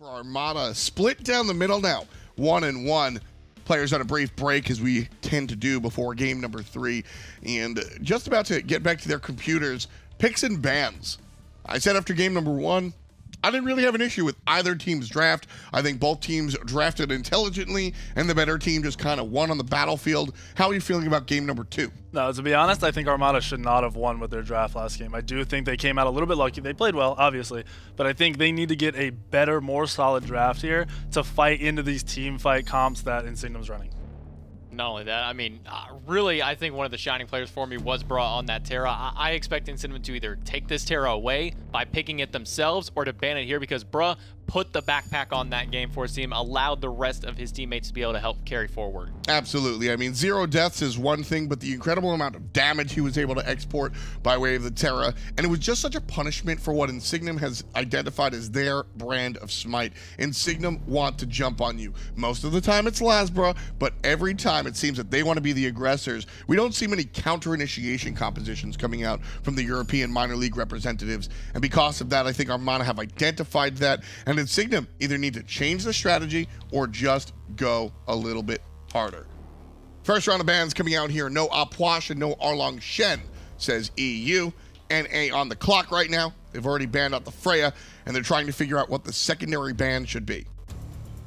For Armada, split down the middle now, 1-1. Players on a brief break, as we tend to do before game number 3, and just about to get back to their computers. Picks and bans. I said after game number 1, I didn't really have an issue with either team's draft. I think both teams drafted intelligently, and the better team just kind of won on the battlefield. How are you feeling about game number 2? No, to be honest, I think Armada should not have won with their draft last game. I do think they came out a little bit lucky. They played well, obviously, but I think they need to get a better, more solid draft here to fight into these team fight comps that Insignem's running. Not only that, I mean, really, I think one of the shining players for me was brought on that Terra. I expect Insignem to either take this Terra away by picking it themselves or to ban it here because bruh put the backpack on that game for his team, allowed the rest of his teammates to be able to help carry forward. Absolutely. I mean, 0 deaths is one thing, but the incredible amount of damage he was able to export by way of the Terra, and it was just such a punishment for what Insignem has identified as their brand of Smite. Insignem want to jump on you. Most of the time it's LASBRA, but every time it seems that they want to be the aggressors. We don't see many counter-initiation compositions coming out from the European minor league representatives, and because of that, I think Armada have identified that, and Insignem either need to change the strategy or just go a little bit harder. First round of bans coming out here. No Apwash and no Arlong Shen, says EU. NA on the clock right now. They've already banned out the Freya, and they're trying to figure out what the secondary ban should be.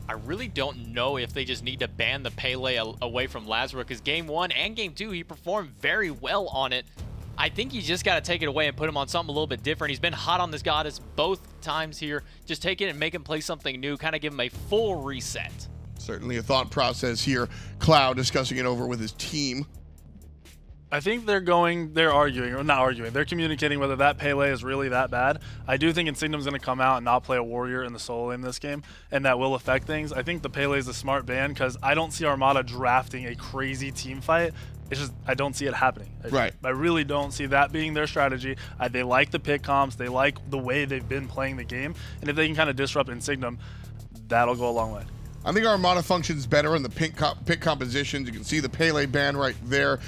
I really don't know if they just need to ban the Pele away from LASBRA because game 1 and game 2, he performed very well on it. I think you just got to take it away and put him on something a little bit different. He's been hot on this goddess both times here. Just take it and make him play something new, kind of give him a full reset. Certainly a thought process here. Cloud discussing it over with his team. I think they're arguing, or not arguing, they're communicating whether that Pele is really that bad. I do think Insignem's going to come out and not play a warrior in the solo in this game, and that will affect things. I think the Pele is a smart ban because I don't see Armada drafting a crazy team fight. It's just, I don't see it happening. I really don't see that being their strategy. They like the pick comps. They like the way they've been playing the game. And if they can kind of disrupt Insignem, that'll go a long way. I think Armada functions better in the pick compositions. You can see the Pele band right there.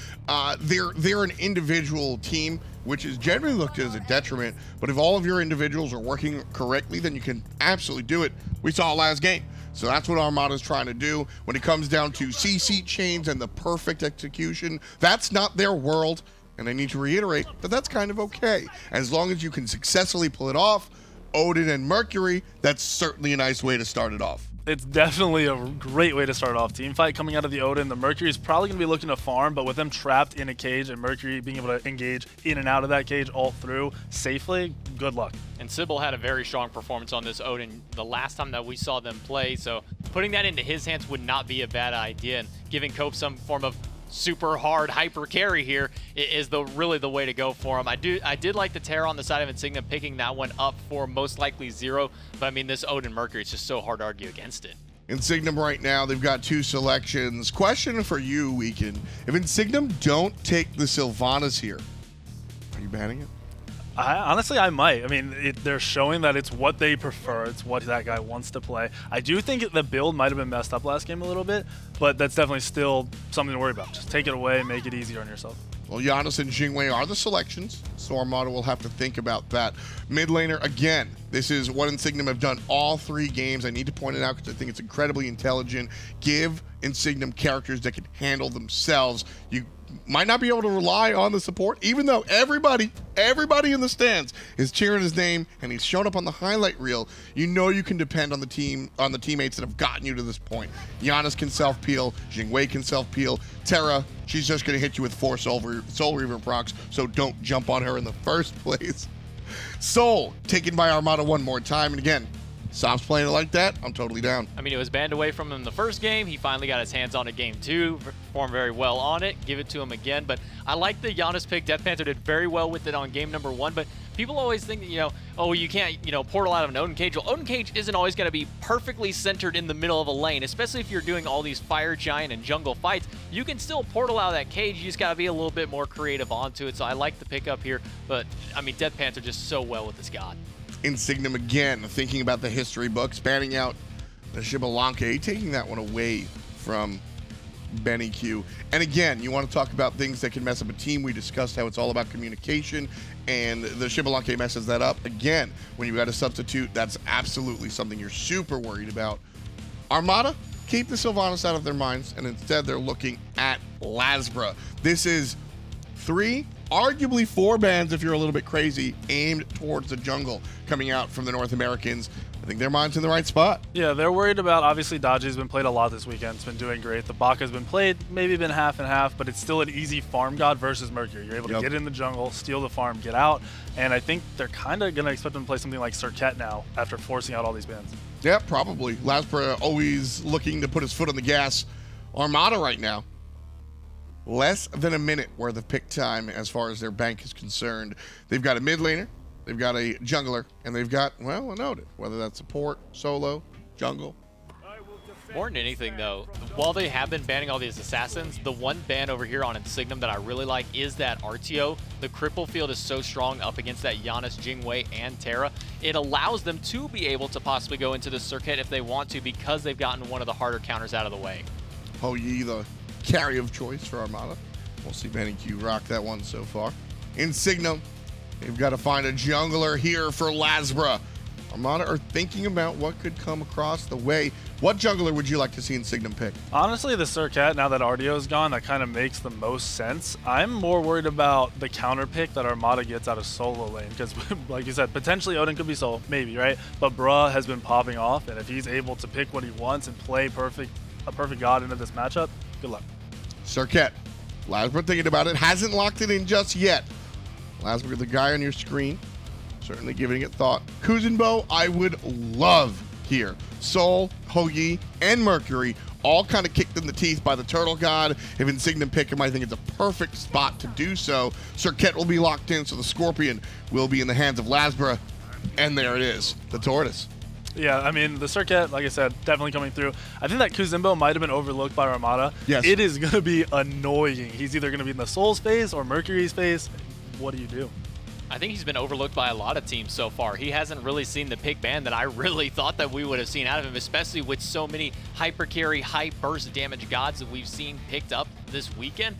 They're an individual team, which is generally looked at as a detriment. But if all of your individuals are working correctly, then you can absolutely do it. We saw it last game. So that's what Armada's trying to do. When it comes down to CC chains and the perfect execution, that's not their world. And I need to reiterate that that's kind of okay. As long as you can successfully pull it off, Odin and Mercury, that's certainly a nice way to start it off. It's definitely a great way to start off. Team fight coming out of the Odin. The Mercury is probably going to be looking to farm, but with them trapped in a cage and Mercury being able to engage in and out of that cage all through safely, good luck. And Sibyl had a very strong performance on this Odin the last time that we saw them play, so putting that into his hands would not be a bad idea, and giving Cope some form of super hard hyper carry here is really the way to go for him. I did like the Terra on the side of Insignem, picking that one up for most likely Zearoe, but I mean this Odin Mercury, it's just so hard to argue against it. Insignem right now, they've got 2 selections. Question for you, Weekend. If Insignem don't take the Sylvanas here, are you banning it? Honestly, I might. I mean, they're showing that it's what they prefer. It's what that guy wants to play. I do think the build might have been messed up last game a little bit, but that's definitely still something to worry about. Just take it away, make it easier on yourself. Well, Janus and Jing are the selections, so Armada will have to think about that. Mid laner, again, this is what Insignem have done all 3 games. I need to point it out because I think it's incredibly intelligent. Give Insignem characters that can handle themselves. You might not be able to rely on the support, even though everybody in the stands is cheering his name and he's shown up on the highlight reel. You know you can depend on the teammates that have gotten you to this point. Janus can self-peel, Jing can self-peel, Terra, she's just going to hit you with 4 Soul Reaver procs, so don't jump on her in the first place. Soul taken by Armada one more time, and again, Sops playing it like that, I'm totally down. I mean, it was banned away from him the first game. He finally got his hands on it game 2, performed very well on it. Give it to him again. But I like the Janus pick. Deathpanter did very well with it on game number 1. But people always think that, oh, you can't, portal out of an Odin cage. Well, Odin cage isn't always going to be perfectly centered in the middle of a lane, especially if you're doing all these fire giant and jungle fights. You can still portal out of that cage. You just got to be a little bit more creative onto it. So I like the pickup here. But, I mean, Deathpanter just so well with this god. Insignem again, thinking about the history books, banning out the Sibyl, taking that one away from sBennyQ. And again, you want to talk about things that can mess up a team. We discussed how it's all about communication, and the Xbalanque messes that up. Again, when you've got a substitute, that's absolutely something you're super worried about. Armada, keep the Sylvanas out of their minds, and instead they're looking at LASBRA. This is 3, arguably 4 bans, if you're a little bit crazy, aimed towards the jungle coming out from the North Americans. I think their mind's in the right spot. Yeah, they're worried about, obviously, Dodgy's been played a lot this weekend. It's been doing great. The Baka's been played, maybe been half and half, but it's still an easy farm god versus Mercury. You're able to get in the jungle, steal the farm, get out, and I think they're kind of going to expect them to play something like Serqet now after forcing out all these bans. Yeah, probably. LASBRA always looking to put his foot on the gas. Armada right now, less than a minute worth of pick time as far as their bank is concerned. They've got a mid laner, they've got a jungler, and they've got, well, a Odin, whether that's support, solo, jungle. More than anything, though, while they have been banning all these assassins, the one ban over here on Insignem that I really like is that RTO. The cripple field is so strong up against that Janus, Jing and Terra. It allows them to be able to possibly go into the Serqet if they want to, because they've gotten one of the harder counters out of the way. Oh, ye, the carry of choice for Armada. We'll see sBennyQ rock that one so far. Insignem, they've got to find a jungler here for LASBRA. Armada are thinking about what could come across the way. What jungler would you like to see Insignem pick? Honestly, the Serqet, now that RDO is gone, that kind of makes the most sense. I'm more worried about the counter pick that Armada gets out of solo lane, because like you said, potentially Odin could be solo, maybe, right? But Bruh has been popping off, and if he's able to pick what he wants and play a perfect god into this matchup, good luck. Serqet, LASBRA thinking about it, hasn't locked it in just yet. LASBRA, the guy on your screen, certainly giving it thought. Kuzenbo, I would love here. Sol, Hoagie, and Mercury all kind of kicked in the teeth by the Turtle God. If Insignem pick him, I think it's a perfect spot to do so. Serqet will be locked in, so the Scorpion will be in the hands of LASBRA. And there it is, the Tortoise. Yeah, I mean, the Serqet, like I said, definitely coming through. I think that Kuzenbo might have been overlooked by Armada. Yes. It is going to be annoying. He's either going to be in the Soul's face or Mercury's face. What do you do? I think he's been overlooked by a lot of teams so far. He hasn't really seen the pick ban that I really thought that we would have seen out of him, especially with so many hyper carry, high burst damage gods that we've seen picked up this weekend.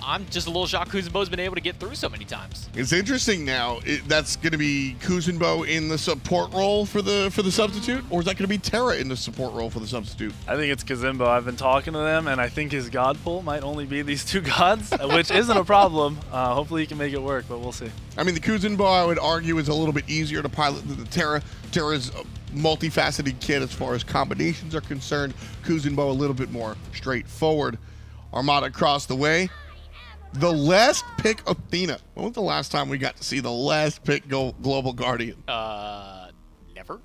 I'm just a little shocked Kuzenbo's been able to get through so many times. It's interesting now. That's going to be Kuzenbo in the support role for the substitute, or is that going to be Terra in the support role for the substitute? I think it's Kuzenbo. I've been talking to them, and I think his god pool might only be these 2 gods, which isn't a problem. Hopefully he can make it work, but we'll see. I mean, the Kuzenbo, I would argue, is a little bit easier to pilot than the Terra. Terra's a multifaceted kit as far as combinations are concerned. Kuzenbo a little bit more straightforward. Armada across the way. The last pick Athena. When was the last time we got to see the last pick go Global Guardian? Never.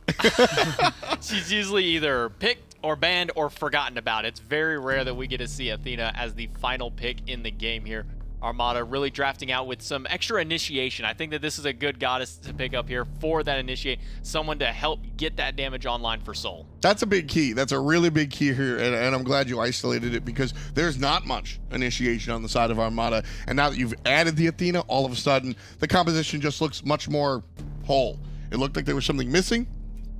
She's usually either picked or banned or forgotten about. It's very rare that we get to see Athena as the final pick in the game here. Armada really drafting out with some extra initiation. I think that this is a good goddess to pick up here for that initiate, someone to help get that damage online for Soul. That's a big key. That's a really big key here, and I'm glad you isolated it, because there's not much initiation on the side of Armada, and now that you've added the Athena, all of a sudden the composition just looks much more whole. It looked like there was something missing.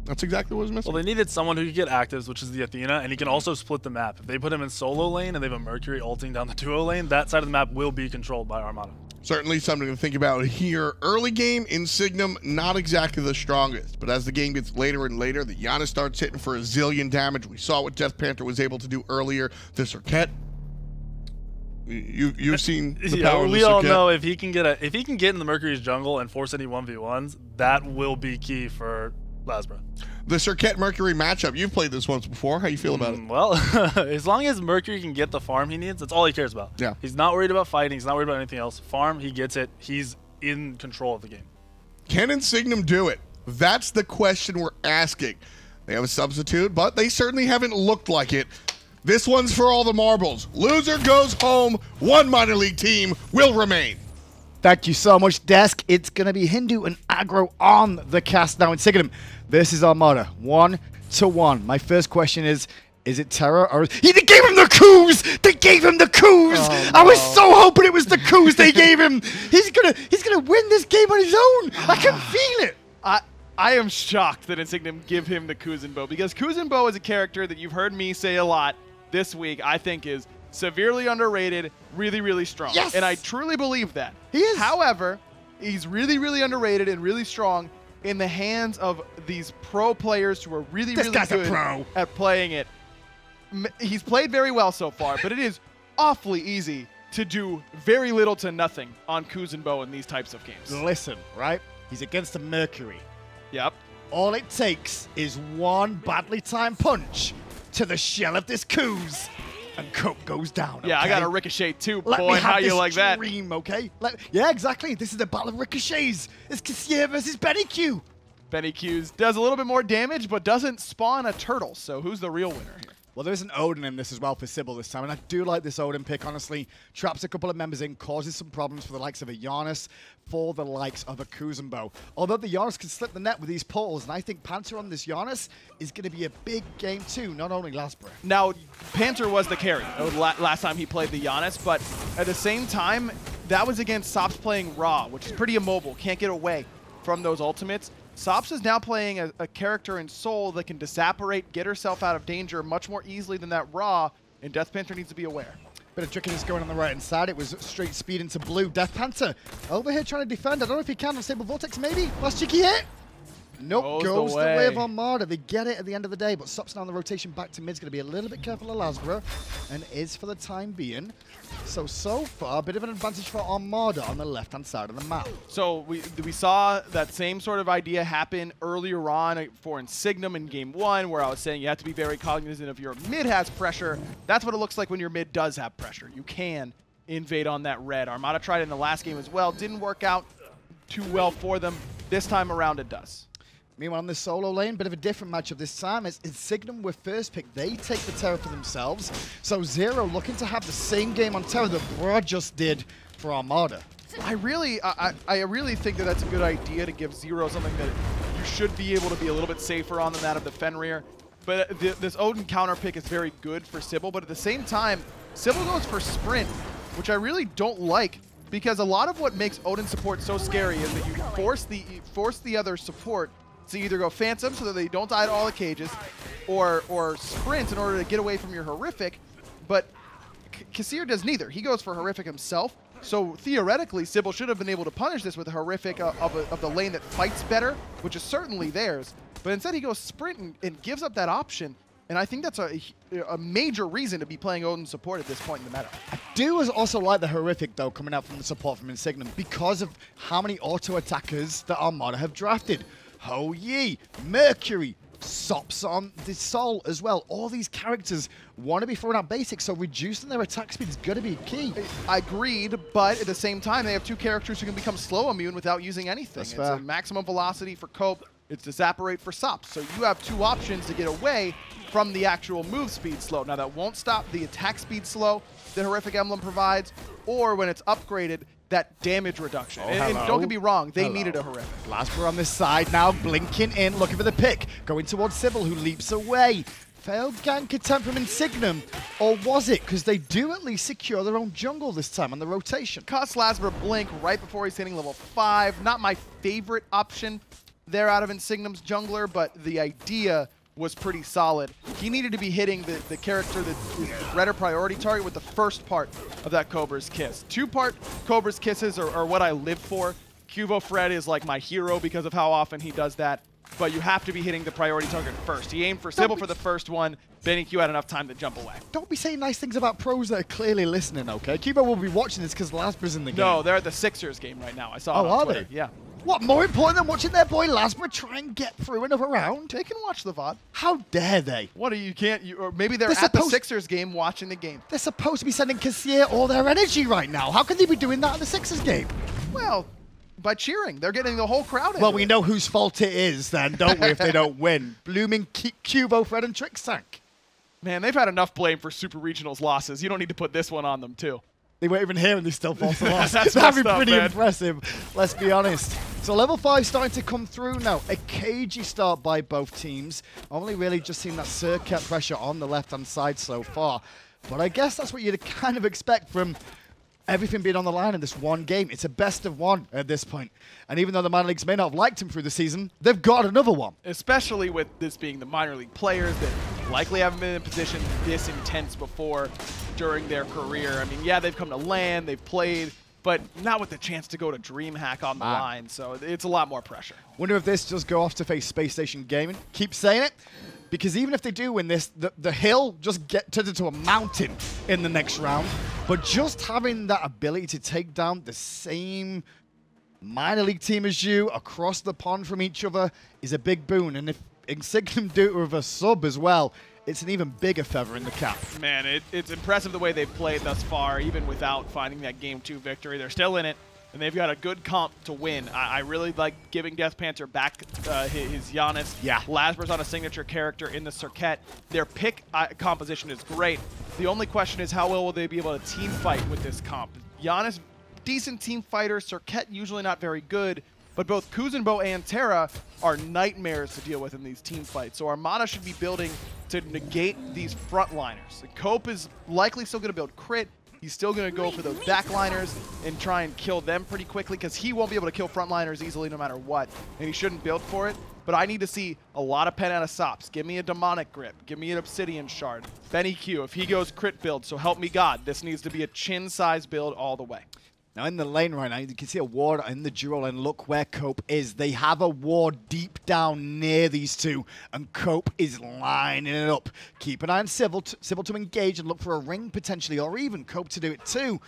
That's exactly what was missing. Well, they needed someone who could get actives, which is the Athena, and he can also split the map. If they put him in solo lane and they have a Mercury ulting down the duo lane, that side of the map will be controlled by Armada. Certainly something to think about here. Early game, Insignem, not exactly the strongest, but as the game gets later and later, the Janus starts hitting for a zillion damage. We saw what Deathpanter was able to do earlier. The Serqet, you've seen the power of the Serqet. We all know if he can get in the Mercury's jungle and force any 1v1s, that will be key for LASBRA. The Serqet Mercury matchup, you've played this once before. How you feel about it? Well, as long as Mercury can get the farm he needs, that's all he cares about. Yeah. He's not worried about fighting. He's not worried about anything else. Farm, he gets it. He's in control of the game. Can Insignem do it? That's the question we're asking. They have a substitute, but they certainly haven't looked like it. This one's for all the marbles. Loser goes home. One minor league team will remain. Thank you so much, Desk. It's going to be Hindu and Aggro on the cast now. Insignem versus Armada, 1-1. My first question is it Terra or... They gave him the coups! They gave him the coups! Oh, no. I was so hoping it was the coups they gave him! He's gonna win this game on his own! I can feel it! I am shocked that Insignem give him the Kuzenbo, because Kuzenbo is a character that you've heard me say a lot this week, I think is severely underrated, really, really strong. Yes! And I truly believe that. He is. However, he's really, really underrated and really strong in the hands of these pro players who are really, This really guy's a good pro. at playing it. He's played very well so far, but it is awfully easy to do very little to nothing on Kuzenbo in these types of games. Listen, right? He's against a Mercury. Yep. All it takes is one badly timed punch to the shell of this Kuz, and Cope goes down. Yeah, I okay? got a ricochet too, Let boy. me have How you this like that? dream, okay? Yeah, exactly. This is the battle of ricochets. It's Ksier versus sBennyQ. sBennyQ does a little bit more damage, but doesn't spawn a turtle. So who's the real winner here? Well, there is an Odin in this as well for Sibyl this time, and I do like this Odin pick, honestly. Traps a couple of members in, causes some problems for the likes of a Janus, for the likes of a Kuzenbo. Although the Janus can slip the net with these portals, and I think Panther on this Janus is going to be a big game too, not only LASBRA. Now, Panther was the carry last time he played the Janus, but at the same time, that was against Sops playing Raw, which is pretty immobile, can't get away from those ultimates. Sops is now playing a character in Soul that can disapparate, get herself out of danger much more easily than that Raw, and Deathpanter needs to be aware. Bit of trickiness going on the right-hand side. It was straight speed into blue. Deathpanter over here trying to defend. I don't know if he can on Stable Vortex, maybe. Last cheeky hit. Nope, goes the way of Armada. They get it at the end of the day, but Sops now on the rotation back to mid's going to be a little bit careful of LASBRA, and is for the time being. So far, a bit of an advantage for Armada on the left-hand side of the map. So we saw that same sort of idea happen earlier on for Insignem in Game 1, where I was saying you have to be very cognizant of your mid has pressure. That's what it looks like when your mid does have pressure. You can invade on that red. Armada tried it in the last game as well. Didn't work out too well for them. This time around it does. Meanwhile, on the solo lane, bit of a different matchup this time. As Insignem with first pick, they take the Terra for themselves. So Zearoe looking to have the same game on Terra that Bra just did for Armada. I really think that that's a good idea to give Zearoe something that you should be able to be a little bit safer on than that of the Fenrir. But this Odin counter pick is very good for Sibyl, but at the same time, Sibyl goes for sprint, which I really don't like, because a lot of what makes Odin support so scary is that you force the other support to either go Phantom so that they don't die to all the cages, or sprint in order to get away from your Horrific. But Ksier does neither. He goes for Horrific himself. So theoretically, Sibyl should have been able to punish this with a Horrific of the lane that fights better, which is certainly theirs. But instead he goes sprint and gives up that option. And I think that's a major reason to be playing Odin support at this point in the meta. I do also like the Horrific, though, coming out from the support from Insignem because of how many auto-attackers that Armada have drafted. Ho Yi, Mercury, Sops on the Soul as well. All these characters want to be throwing out basics, so reducing their attack speed is going to be key. I agreed, but at the same time, they have two characters who can become slow immune without using anything. That's It's fair. a maximum velocity for Cope. It's Disapparate for Sops. So you have two options to get away from the actual move speed slow. Now that won't stop the attack speed slow that Horrific Emblem provides, or when it's upgraded, that damage reduction. And don't get me wrong, they needed a Horrific. LASBRA on this side now, blinking in, looking for the pick. Going towards Sibyl, who leaps away. Failed gank attempt from Insignem, or was it? Because they do at least secure their own jungle this time on the rotation. Cost LASBRA blink right before he's hitting level 5. Not my favorite option there out of Insignem's jungler, but the idea was pretty solid. He needed to be hitting the character that is the redder priority target with the first part of that Cobra's Kiss. Two-part Cobra's Kisses are what I live for. Cubo Fred is like my hero because of how often he does that, but you have to be hitting the priority target first. He aimed for Sibyl for the first one. sBennyQ had enough time to jump away. Don't be saying nice things about pros that are clearly listening, okay? Cubo will be watching this because LASBRA's in the game. No, they're at the Sixers game right now. I saw it on are Twitter. they? Yeah. What, more important than watching their boy LASBRA try and get through another round? They can watch the VOD. How dare they? What, you can't, or maybe they're They're at the supposed- Sixers game watching the game. They're supposed to be sending Ksier all their energy right now. How can they be doing that in the Sixers game? Well, by cheering. They're getting the whole crowd in. Well, we know whose fault it is then, don't we, if they don't win? Blooming Cubo, Fred, and Trickstank. Man, they've had enough blame for Super Regionals losses. You don't need to put this one on them, too. They weren't even here and they still false the loss. That's That'd be messed up, pretty man. impressive, let's be honest. So level 5 starting to come through now. A cagey start by both teams. Only really just seen that Serqet pressure on the left-hand side so far. But I guess that's what you'd kind of expect from everything being on the line in this one game. It's a best of one at this point. And even though the minor leagues may not have liked him through the season, they've got another one. Especially with this being the minor league players that likely haven't been in a position this intense before during their career. I mean, yeah, they've come to LAN, they've played, but not with the chance to go to DreamHack on the line, so it's a lot more pressure. Wonder if this does go off to face Space Station Gaming. Keep saying it, because even if they do win this, the hill just turns into a mountain in the next round. But just having that ability to take down the same minor league team as you across the pond from each other is a big boon. And if Insignem do it with a sub as well, it's an even bigger feather in the cap. Man, it's impressive the way they've played thus far, even without finding that Game 2 victory. They're still in it, and they've got a good comp to win. I really like giving Deathpanter back his Janus. Yeah. LASBRA's on a signature character in the Serqet. Their pick composition is great. The only question is how well will they be able to team fight with this comp. Janus, decent team fighter. Serqet, usually not very good. But both Kuzenbo and Terra are nightmares to deal with in these team fights. So Armada should be building to negate these frontliners. Cope is likely still going to build crit. He's still going to go for those backliners and try and kill them pretty quickly because he won't be able to kill frontliners easily no matter what. And he shouldn't build for it. But I need to see a lot of pen out of sops. Give me a demonic grip. Give me an obsidian shard. SmiteVOD, if he goes crit build, so help me God, this needs to be a chin size build all the way. Now in the lane right now, you can see a ward in the duo lane. Look where Cope is. They have a ward deep down near these two, and Cope is lining it up. Keep an eye on Sibyl to engage and look for a ring potentially, or even Cope to do it too.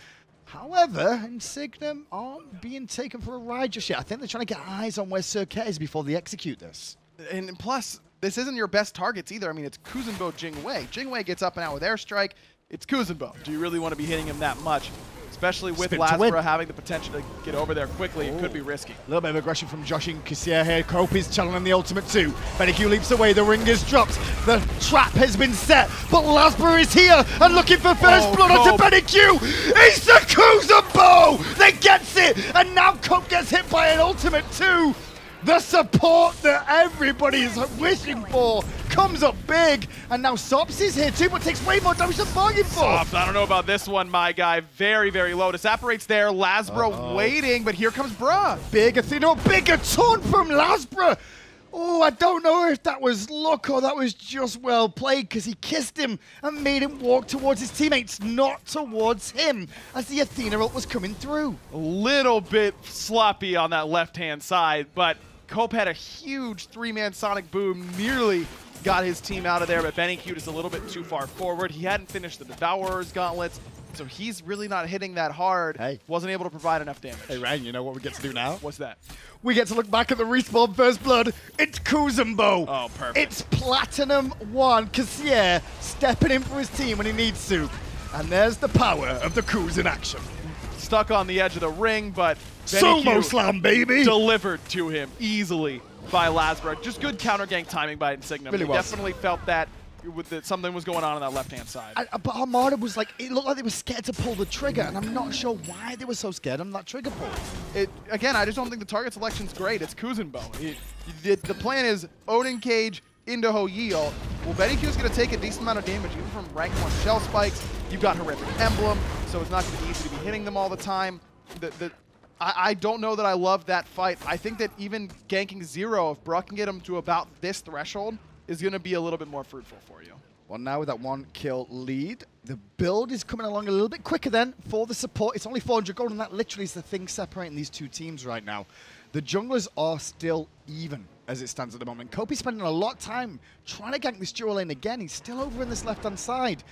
However, Insignem aren't being taken for a ride just yet. I think they're trying to get eyes on where Serqet is before they execute this. And plus, this isn't your best targets either. I mean, it's Kuzenbo, Jing. Jing get up and out with airstrike. It's Kuzenbo. Do you really want to be hitting him that much? Especially with LASBRA having the potential to get over there quickly, it could be risky. A little bit of aggression from Joshy and Ksier here. Cope is channeling the ultimate too. sBennyQ leaps away, the ring is dropped. The trap has been set, but LASBRA is here and looking for first blood onto sBennyQ. It's the Kuzenbo that gets it, and now Cope gets hit by an ultimate too. The support that everybody is wishing for comes up big, and now sops is here too, but takes way more damage than bargained for. Sops, I don't know about this one, my guy. Very, very low. Disapparates there. LASBRA waiting, but here comes Bruh. Big Athena, bigger taunt from LASBRA. Oh, I don't know if that was luck or that was just well played, because he kissed him and made him walk towards his teammates, not towards him, as the Athena ult was coming through. A little bit sloppy on that left-hand side, but Cope had a huge three-man sonic boom, nearly got his team out of there, but sBennyQ just a little bit too far forward. He hadn't finished the Devourer's gauntlets, so he's really not hitting that hard. Hey. Wasn't able to provide enough damage. Hey, Ryan, you know what we get to do now? What's that? We get to look back at the respawn first blood. It's Kuzenbo. Oh, perfect. It's Platinum 1. Ksier stepping in for his team when he needs to. And there's the power of the Kuz in action. Stuck on the edge of the ring, but Sumo slam, baby! Delivered to him easily by LASBRA. Just good counter gank timing by Insignem. Really He was. definitely felt that something was going on that left-hand side. But Armada was like, it looked like they were scared to pull the trigger, and I'm not sure why they were so scared on that trigger pull. Again, I just don't think the target selection's great. It's Kuzenbo. The plan is Odin Cage into Ho-Yi-Oh. Well, sBennyQ's going to take a decent amount of damage, even from rank 1 shell spikes. You've got Horrific Emblem, so it's not going to be easy to be hitting them all the time. I don't know that I love that fight. I think that even ganking Zearoe, if Bruh can get him to about this threshold, is going to be a little bit more fruitful for you. Well, now with that 1 kill lead, the build is coming along a little bit quicker then for the support. It's only 400 gold, and that literally is the thing separating these two teams right now. The junglers are still even as it stands at the moment. Cope is spending a lot of time trying to gank this dual lane again. He's still over in this left-hand side.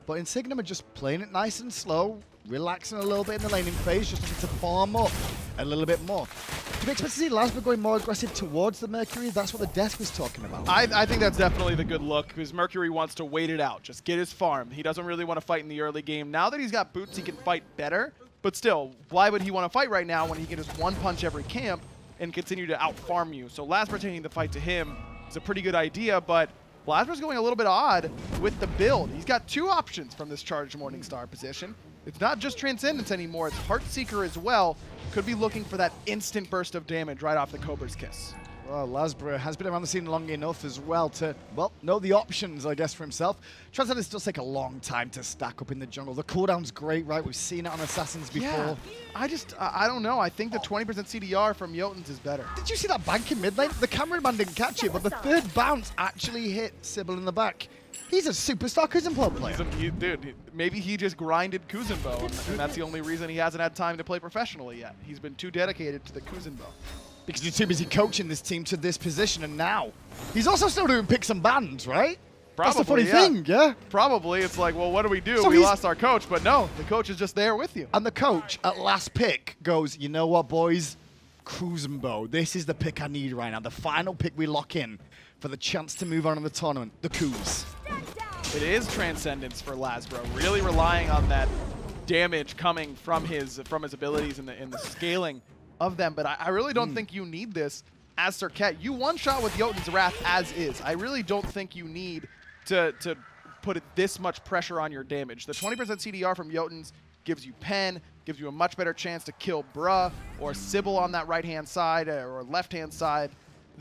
But Insignem are just playing it nice and slow, relaxing a little bit in the laning phase, just looking to farm up a little bit more. Do we expect to see LASBRA going more aggressive towards the Mercury? That's what the desk was talking about. I think that's definitely the good look, because Mercury wants to wait it out, just get his farm. He doesn't really want to fight in the early game. Now that he's got boots, he can fight better. But still, why would he want to fight right now when he can just one-punch every camp and continue to out-farm you? So LASBRA taking the fight to him is a pretty good idea, but LASBRA's going a little bit odd with the build. He's got 2 options from this charged Morningstar position. It's not just Transcendence anymore, it's Heartseeker as well. Could be looking for that instant burst of damage right off the Cobra's Kiss. Well, LASBRA has been around the scene long enough as well to, well, know the options, I guess, for himself. Transcendence does take a long time to stack up in the jungle. The cooldown's great, right? We've seen it on Assassins before. Yeah, I don't know. I think the 20% CDR from Jotuns is better. Did you see that bank in mid lane? The cameraman didn't catch it, but the third bounce actually hit Sibyl in the back. He's a superstar Kuzenbo player. Dude, maybe he just grinded Kuzenbo, and that's the only reason he hasn't had time to play professionally yet. He's been too dedicated to the Kuzenbo. Because you're too busy coaching this team to this position, and now he's also still doing picks and bans, right? Probably, that's the funny thing, yeah? Probably. It's like, well, what do we do? So we lost our coach, but no, the coach is just there with you. And the coach at last pick goes, you know what, boys? Kuzenbo, this is the pick I need right now. The final pick we lock in for the chance to move on in the tournament, the Kuz. It is Transcendence for LASBRA, really relying on that damage coming from his abilities in the scaling of them. But I really don't think you need this as Serqet. You one-shot with Jotun's Wrath as is. I really don't think you need to put this much pressure on your damage. The 20% CDR from Jotun's gives you pen, gives you a much better chance to kill Bruh or Sibyl on that right-hand side or left-hand side.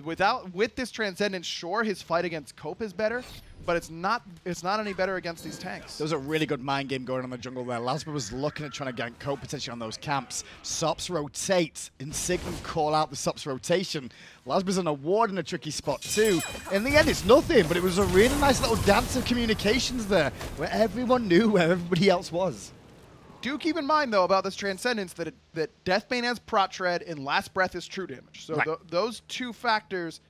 With this Transcendence, sure, his fight against Cope is better, but it's not any better against these tanks. There was a really good mind game going on in the jungle there. LASBRA was looking at trying to gank Cope potentially on those camps. Sops rotate. Insignem call out the Sops rotation. LASBRA's in a ward in a tricky spot too. In the end, it's nothing, but it was a really nice little dance of communications there, where everyone knew where everybody else was. Do keep in mind, though, about this Transcendence that Deathbane has Prot Tread and Last Breath is true damage. So right. Those two factors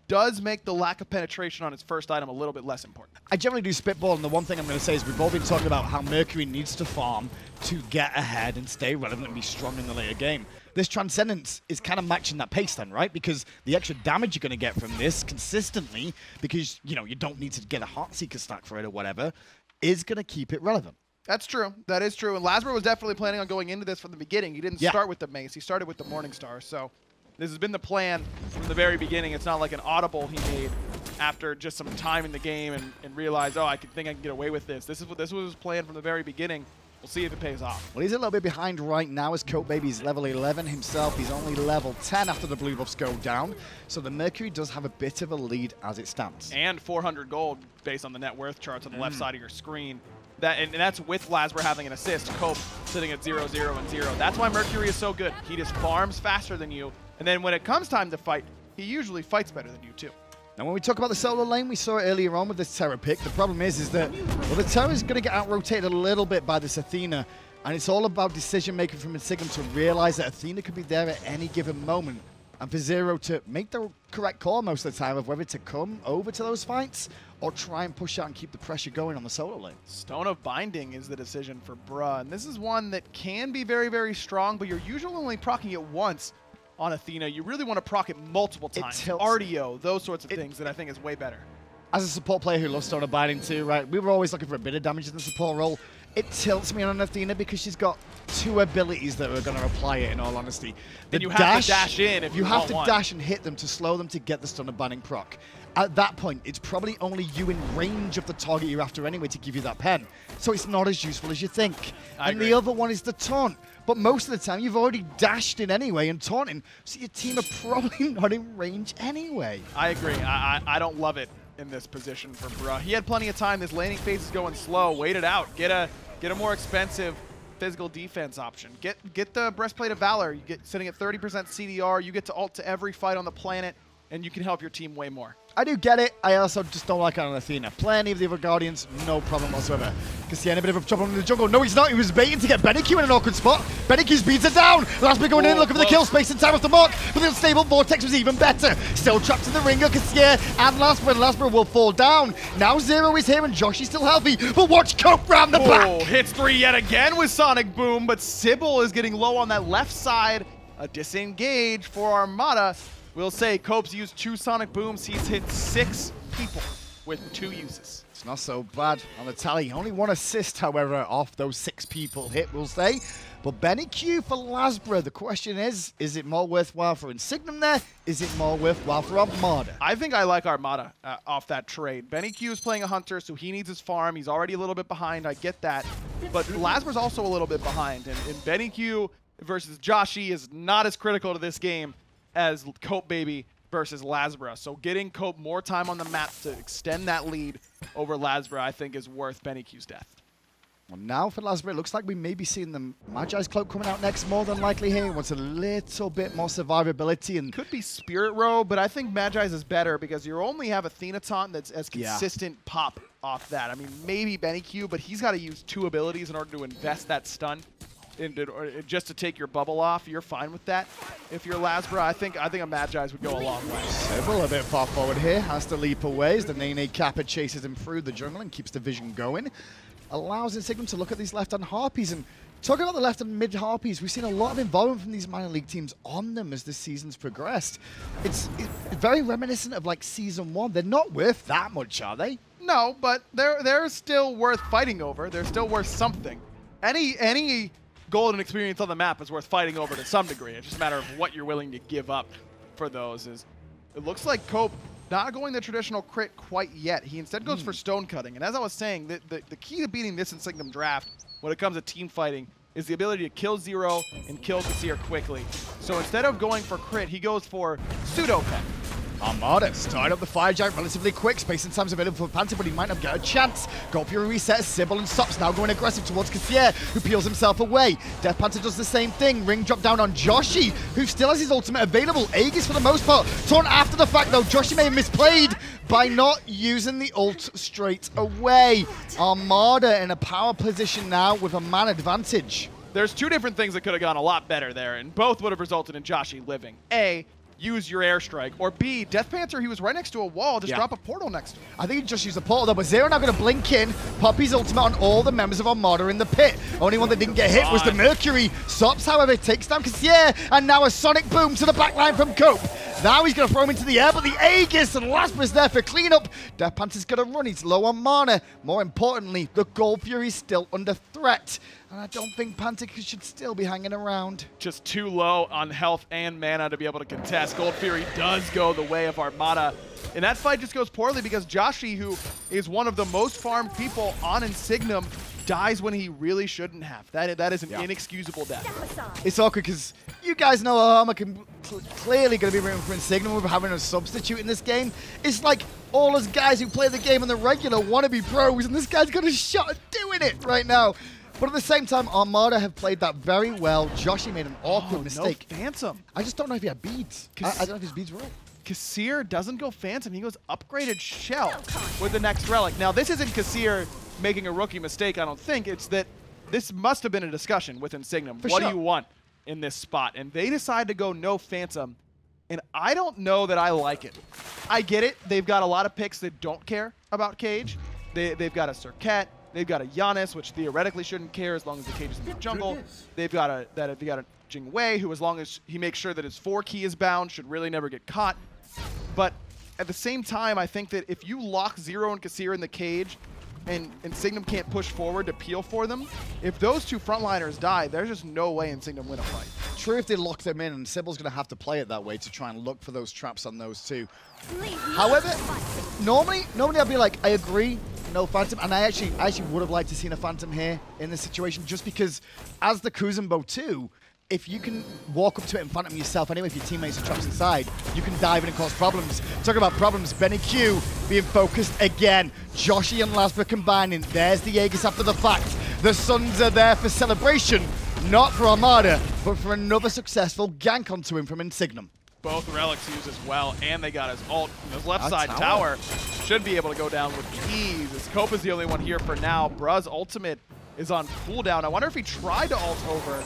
does make the lack of penetration on its first item a little bit less important. I generally do spitball, and the one thing I'm going to say is we've all been talking about how Mercury needs to farm to get ahead and stay relevant and be strong in the later game. This Transcendence is kind of matching that pace then, right? Because the extra damage you're going to get from this consistently, because, you know, you don't need to get a Heartseeker stack for it or whatever, is going to keep it relevant. That's true. That is true. And LASBRA was definitely planning on going into this from the beginning. He didn't start with the Mace. He started with the Morningstar. So this has been the plan from the very beginning. It's not like an audible he made after just some time in the game and realized, oh, I think I can get away with this. This was his plan from the very beginning. We'll see if it pays off. Well, he's a little bit behind right now as Copebby's level 11 himself. He's only level 10 after the blue buffs go down. So the Mercury does have a bit of a lead as it stands. And 400 gold based on the net worth charts on the left side of your screen. And that's with LASBRA having an assist, Cope sitting at 0, 0, and 0. That's why Mercury is so good. He just farms faster than you. And then when it comes time to fight, he usually fights better than you too. Now when we talk about the solo lane, we saw it earlier on with this Terra pick. The problem is that, well, the Terra is going to get out-rotated a little bit by this Athena. And it's all about decision-making from Insignem to realize that Athena could be there at any given moment. And for Zearoe to make the correct call most of the time of whether to come over to those fights or try and push out and keep the pressure going on the solo lane. Stone of Binding is the decision for Bruh. And this is one that can be very, very strong, but you're usually only proccing it once on Athena. You really want to proc it multiple times. RDO, those sorts of things that I think is way better. As a support player who loves Stone of Binding too, right, we were always looking for a bit of damage in the support role. It tilts me on Athena because she's got two abilities that are going to apply it, in all honesty. And you have to dash in if you have to want dash and hit them to slow them to get the Stun of Binding proc. At that point, it's probably only you in range of the target you're after anyway to give you that pen. So it's not as useful as you think. I agree. The other one is the taunt. But most of the time, you've already dashed in anyway and taunting, so your team are probably not in range anyway. I agree. I don't love it in this position for Bruh. He had plenty of time. This laning phase is going slow. Wait it out. Get a more expensive physical defense option. Get the Breastplate of Valor. You get sitting at 30% CDR. You get to ult to every fight on the planet, and you can help your team way more. I do get it. I also just don't like it on Athena. Play any of the other Guardians, no problem whatsoever. Ksier, a bit of a trouble in the jungle. No, he's not. He was baiting to get sBennyQ in an awkward spot. sBennyQ speeds it down. LASBRA going in, looking for the kill space in time off the mark. But the unstable Vortex was even better. Still trapped in the ringer. Ksier and LASBRA will fall down. Now Zearoe is here and Joshy's still healthy. But watch Cope round the back. Hits 3 yet again with Sonic Boom, but Sibyl is getting low on that left side. A disengage for Armada. We'll say Cope's used 2 Sonic Booms. He's hit 6 people with 2 uses. It's not so bad on the tally. Only 1 assist, however, off those 6 people hit, we'll say. But sBennyQ for LASBRA. The question is it more worthwhile for Insignem there? Is it more worthwhile for Armada? I think I like Armada off that trade. sBennyQ is playing a Hunter, so he needs his farm. He's already a little bit behind. I get that. But LASBRA's also a little bit behind. And sBennyQ versus Joshy is not as critical to this game as Copebby versus LASBRA. So getting Cope more time on the map to extend that lead over LASBRA, I think, is worth sBennyQ's death. Well, now for LASBRA, it looks like we may be seeing the Magi's Cloak coming out next, more than likely here. He wants a little bit more survivability. And could be Spirit Row, but I think Magi's is better because you only have Athena taunt that's as consistent pop off that. I mean, maybe sBennyQ, but he's got to use 2 abilities in order to invest that stun. Just to take your bubble off. You're fine with that. If you're LASBRA, I think a Magi's would go a long way. Sibyl a bit far forward here, has to leap away as the Nene Kappa chases him through the jungle and keeps the vision going. Allows Insignem to look at these left-hand Harpies. And talking about the left and mid Harpies, we've seen a lot of involvement from these minor league teams on them as this season's progressed. It's very reminiscent of like Season 1. They're not worth that much, are they? No, but they're still worth fighting over. They're still worth something. Any golden experience on the map is worth fighting over to some degree. It's just a matter of what you're willing to give up for those. It looks like Cope not going the traditional crit quite yet. He instead goes for stone cutting. And as I was saying, the key to beating this Insignem draft when it comes to team fighting is the ability to kill Zearoe and kill Ksier quickly. So instead of going for crit, he goes for pseudo-pet. Armada started up the Fire Giant relatively quick. Space and time's available for Panther, but he might not get a chance. Gold Fury resets. Sibyl and Sops now going aggressive towards Ksier, who peels himself away. Deathpanter does the same thing. Ring drop down on Joshy, who still has his ultimate available. Aegis for the most part. Torn after the fact, though. Joshy may have misplayed by not using the ult straight away. Armada in a power position now with a man advantage. There's 2 different things that could have gone a lot better there, and both would have resulted in Joshy living. A, use your airstrike, or B, Deathpanter, he was right next to a wall, just drop a portal next to him. I think he just used the portal though, but Zearoe now going to blink in, pop his ultimate on all the members of Armada in the pit. Only one that didn't get hit was the Mercury. Sops, however, takes down Ksier, and now a sonic boom to the back line from Cope. Now he's going to throw him into the air, but the Aegis and LASBRA's there for cleanup. Deathpanter's going to run, he's low on mana. More importantly, the Gold Fury's still under threat. And I don't think Panther should still be hanging around. Just too low on health and mana to be able to contest. Gold Fury does go the way of Armada. And that fight just goes poorly because Joshy, who is one of the most farmed people on Insignem, dies when he really shouldn't have. That is an inexcusable death. It's awkward because you guys know I'm clearly going to be rooting for Insignem with having a substitute in this game. It's like all us guys who play the game on the regular want to be pros, and this guy's got a shot at doing it right now. But at the same time, Armada have played that very well. Joshy made an awkward mistake. No Phantom. I just don't know if he had beads. I don't know if his beads were right. Ksier doesn't go Phantom. He goes upgraded Shell with the next relic. Now, this isn't Ksier making a rookie mistake, I don't think. It's that this must have been a discussion with Insignem. What do you want in this spot? And they decide to go no Phantom. And I don't know that I like it. I get it. They've got a lot of picks that don't care about Cage. They've got a Serqet. They've got a Janus, which theoretically shouldn't care as long as the Cage is in the jungle. They've got a Jing, who, as long as he makes sure that his 4-key is bound, should really never get caught. But at the same time, I think that if you lock Zearoe and Ksier in the cage, and Insignem can't push forward to peel for them, if those 2 frontliners die, there's just no way Insignem win a fight. True if they lock them in, and Sibyl's going to have to play it that way to try and look for those traps on those 2. However, normally I'd be like, I agree, no Phantom, and I actually would have liked to seen a Phantom here in this situation, just because as the Kuzenbo 2, if you can walk up to it and Phantom yourself anyway, if your teammates are trapped inside, you can dive in and cause problems. Talking about problems, sBennyQ being focused again. Joshy and LASBRA combining. There's the Aegis after the fact. The Suns are there for celebration, not for Armada, but for another successful gank onto him from Insignem. Both relics used as well, and they got his ult. His left side tower should be able to go down with ease, as Cope is the only one here for now. Bruh's ultimate is on cooldown. I wonder if he tried to ult over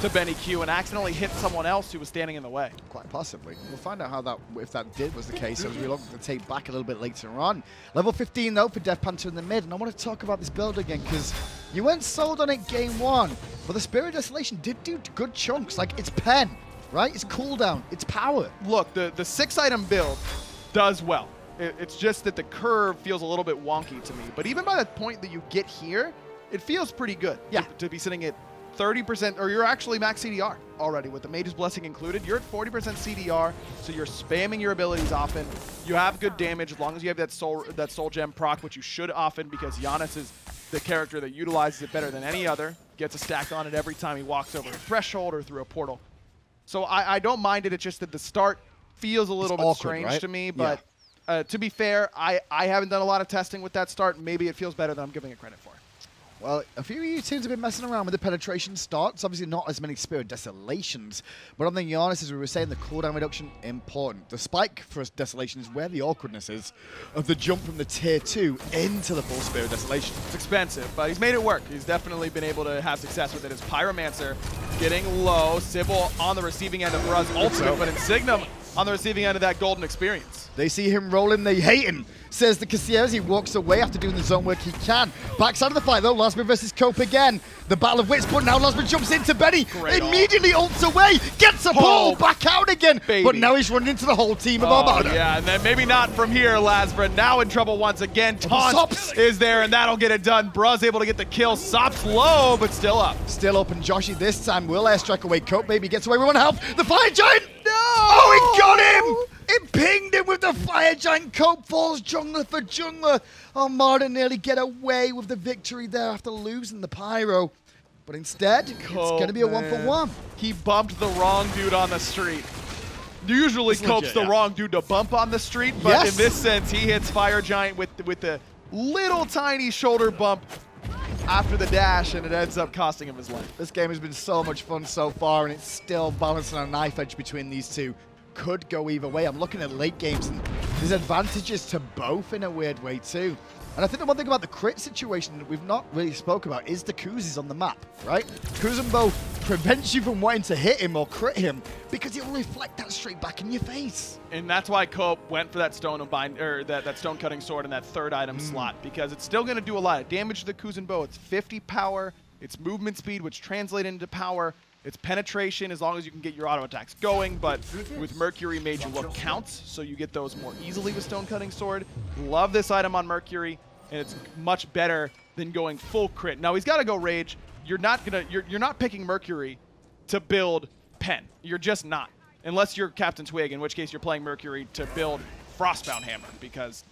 to sBennyQ and accidentally hit someone else who was standing in the way. Quite possibly. We'll find out how if that was the case as we look at the tape back a little bit later on. Level 15 though for Deathpanter in the mid, and I want to talk about this build again because you weren't sold on it game 1, but the Spirit Desolation did do good chunks. Like, it's pen, right? It's cooldown, it's power. Look, the 6-item build does well. It's just that the curve feels a little bit wonky to me. But even by the point that you get here, it feels pretty good. Yeah. To be sitting at 30%, or you're actually max CDR already with the Mage's Blessing included. You're at 40% CDR, so you're spamming your abilities often. You have good damage as long as you have that soul gem proc, which you should often, because Janus is the character that utilizes it better than any other. Gets a stack on it every time he walks over a threshold or through a portal. So I don't mind it. It's just that the start feels a little bit awkward, strange right? to me, but to be fair, I haven't done a lot of testing with that start. Maybe it feels better than I'm giving it credit for. Well, a few of you teams have been messing around with the penetration starts. Obviously not as many Spirit Desolations. But on the Janus, as we were saying, the cooldown reduction, important. The spike for a Desolation is where the awkwardness is of the jump from the tier 2 into the full Spirit Desolation. It's expensive, but he's made it work. He's definitely been able to have success with it. His Pyromancer getting low. Sibyl on the receiving end of Bruh's ultimate, but Insignem on the receiving end of that golden experience. They see him rolling, they hate him, says the Ksier as he walks away after doing the zone work he can. Backside of the fight though, LASBRA versus Cope again. The battle of wits, but now LASBRA jumps into Benny, immediately ults away, gets a ball, back out again. Baby. But now he's running into the whole team of Armada. Yeah, and then maybe not from here, LASBRA. Now in trouble once again. Taunt Sops is there, and that'll get it done. Bruh's able to get the kill. Sops low, but still up. Still up, and Joshy this time will airstrike away. Copebby gets away with one health. The Fire Giant! No! Oh, he got him! It pinged him with the Fire Giant. Cope falls jungler for jungler. Armada nearly get away with the victory there after losing the Pyro. But instead, it's going to be a 1-for-1. He bumped the wrong dude on the street. Usually Cope's the wrong dude to bump on the street, but in this sense, he hits Fire Giant with the little tiny shoulder bump after the dash, and it ends up costing him his life. This game has been so much fun so far, and it's still balancing a knife edge between these two. Could go either way. I'm looking at late games, and there's advantages to both in a weird way too. And I think the one thing about the crit situation that we've not really spoke about is the Kuzes on the map, right? Kuzenbo prevents you from wanting to hit him or crit him because he'll reflect that straight back in your face. And that's why Cope went for that stone that stone cutting sword in that third item slot, because it's still going to do a lot of damage to the Kuzenbo. It's 50 power, it's movement speed, which translate into power. It's penetration as long as you can get your auto attacks going, but with Mercury, Made You Look counts, so you get those more easily with Stone Cutting Sword. Love this item on Mercury, and it's much better than going full crit. Now he's got to go Rage. You're not picking Mercury to build Pen. You're just not, unless you're Captain Twig, in which case you're playing Mercury to build Frostbound Hammer because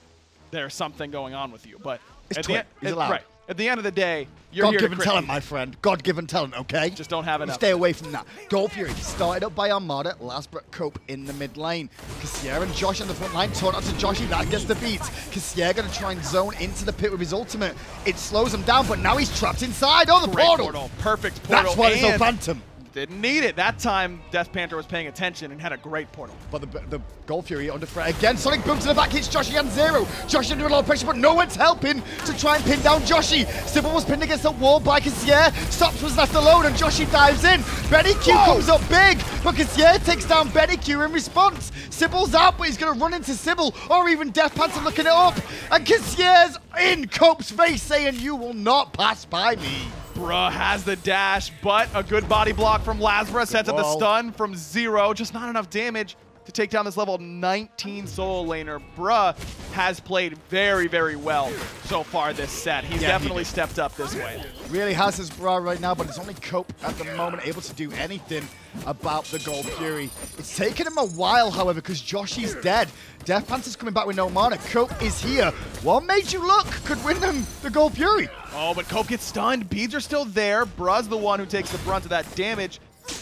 there's something going on with you. But It's Twig. He's allowed. Right. At the end of the day, you're here to God-given crit. talent, my friend. God-given talent, okay? Just don't have enough. Stay away from that. Gold Fury started up by Armada. LASBRA Cope in the mid lane. Ksier and Josh on the front line. Taunt out to Joshy. That gets the beats. Ksier going to try and zone into the pit with his ultimate. It slows him down, but now he's trapped inside. Oh, the portal. Perfect portal. That's why there's no Phantom. Didn't need it. That time, Deathpanter was paying attention and had a great portal. But the Gold Fury under threat again. Sonic boom to the back, hits Joshy and Zearoe. Joshy under a lot of pressure, but no one's helping to try and pin down Joshy. Sibyl was pinned against the wall by Ksier. Sops was left alone and Joshy dives in. sBennyQ comes up big, but Ksier takes down sBennyQ in response. Sibyl's out, but he's going to run into Sibyl, or even Deathpanter looking it up. And Ksier's in Cope's face saying, "You will not pass by me." Bruh has the dash, but a good body block from LASBRA sets up the stun from Zearoe. Just not enough damage to take down this level 19 solo laner. Bruh has played very, very well so far this set. He's definitely stepped up this way. Really has his bra right now, but it's only Cope at the moment able to do anything about the Gold Fury. It's taken him a while, however, because Joshy's dead. Deathpanter's coming back with no mana. Cope is here. What Made You Look could win them the Gold Fury. Oh, but Cope gets stunned. Beads are still there. Bruh's the one who takes the brunt of that damage.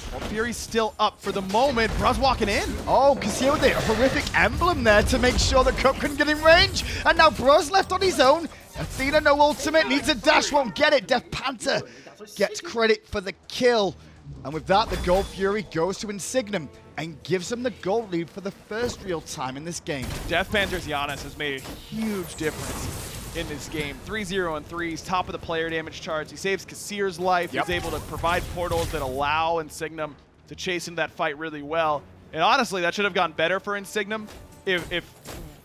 Gold Fury's still up for the moment. Bruh's walking in. Oh, Ksier with a horrific emblem there to make sure that Cope couldn't get in range. And now Bruh's left on his own. Athena, no ultimate, needs a dash, won't get it. Deathpanter gets credit for the kill. And with that, the Gold Fury goes to Insignem and gives him the gold lead for the first real time in this game. Deathpanter's Janus has made a huge difference in this game. 3-0 and 3s, top of the player damage charts. He saves Ksier's life. He's able to provide portals that allow Insignem to chase into that fight really well. And honestly, that should have gone better for Insignem if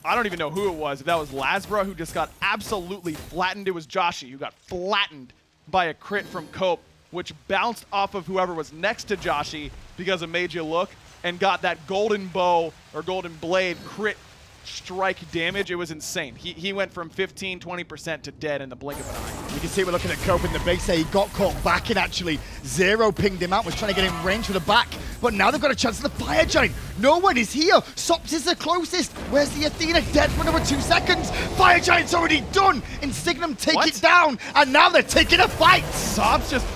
I don't even know who it was. If that was LASBRA who just got absolutely flattened. It was Joshy who got flattened by a crit from Cope, which bounced off of whoever was next to Joshy because it made you look and got that golden bow or golden blade crit strike damage. It was insane. He went from 15, 20% to dead in the blink of an eye. You can see we're looking at Cope in the base there. He got caught back in actually. Zearoe pinged him out, was trying to get in range for the back. But now they've got a chance of the Fire Giant. No one is here. Sops is the closest. Where's the Athena? Dead for another 2 seconds. Fire Giant's already done. Insignem take it down. And now they're taking a fight. Sops just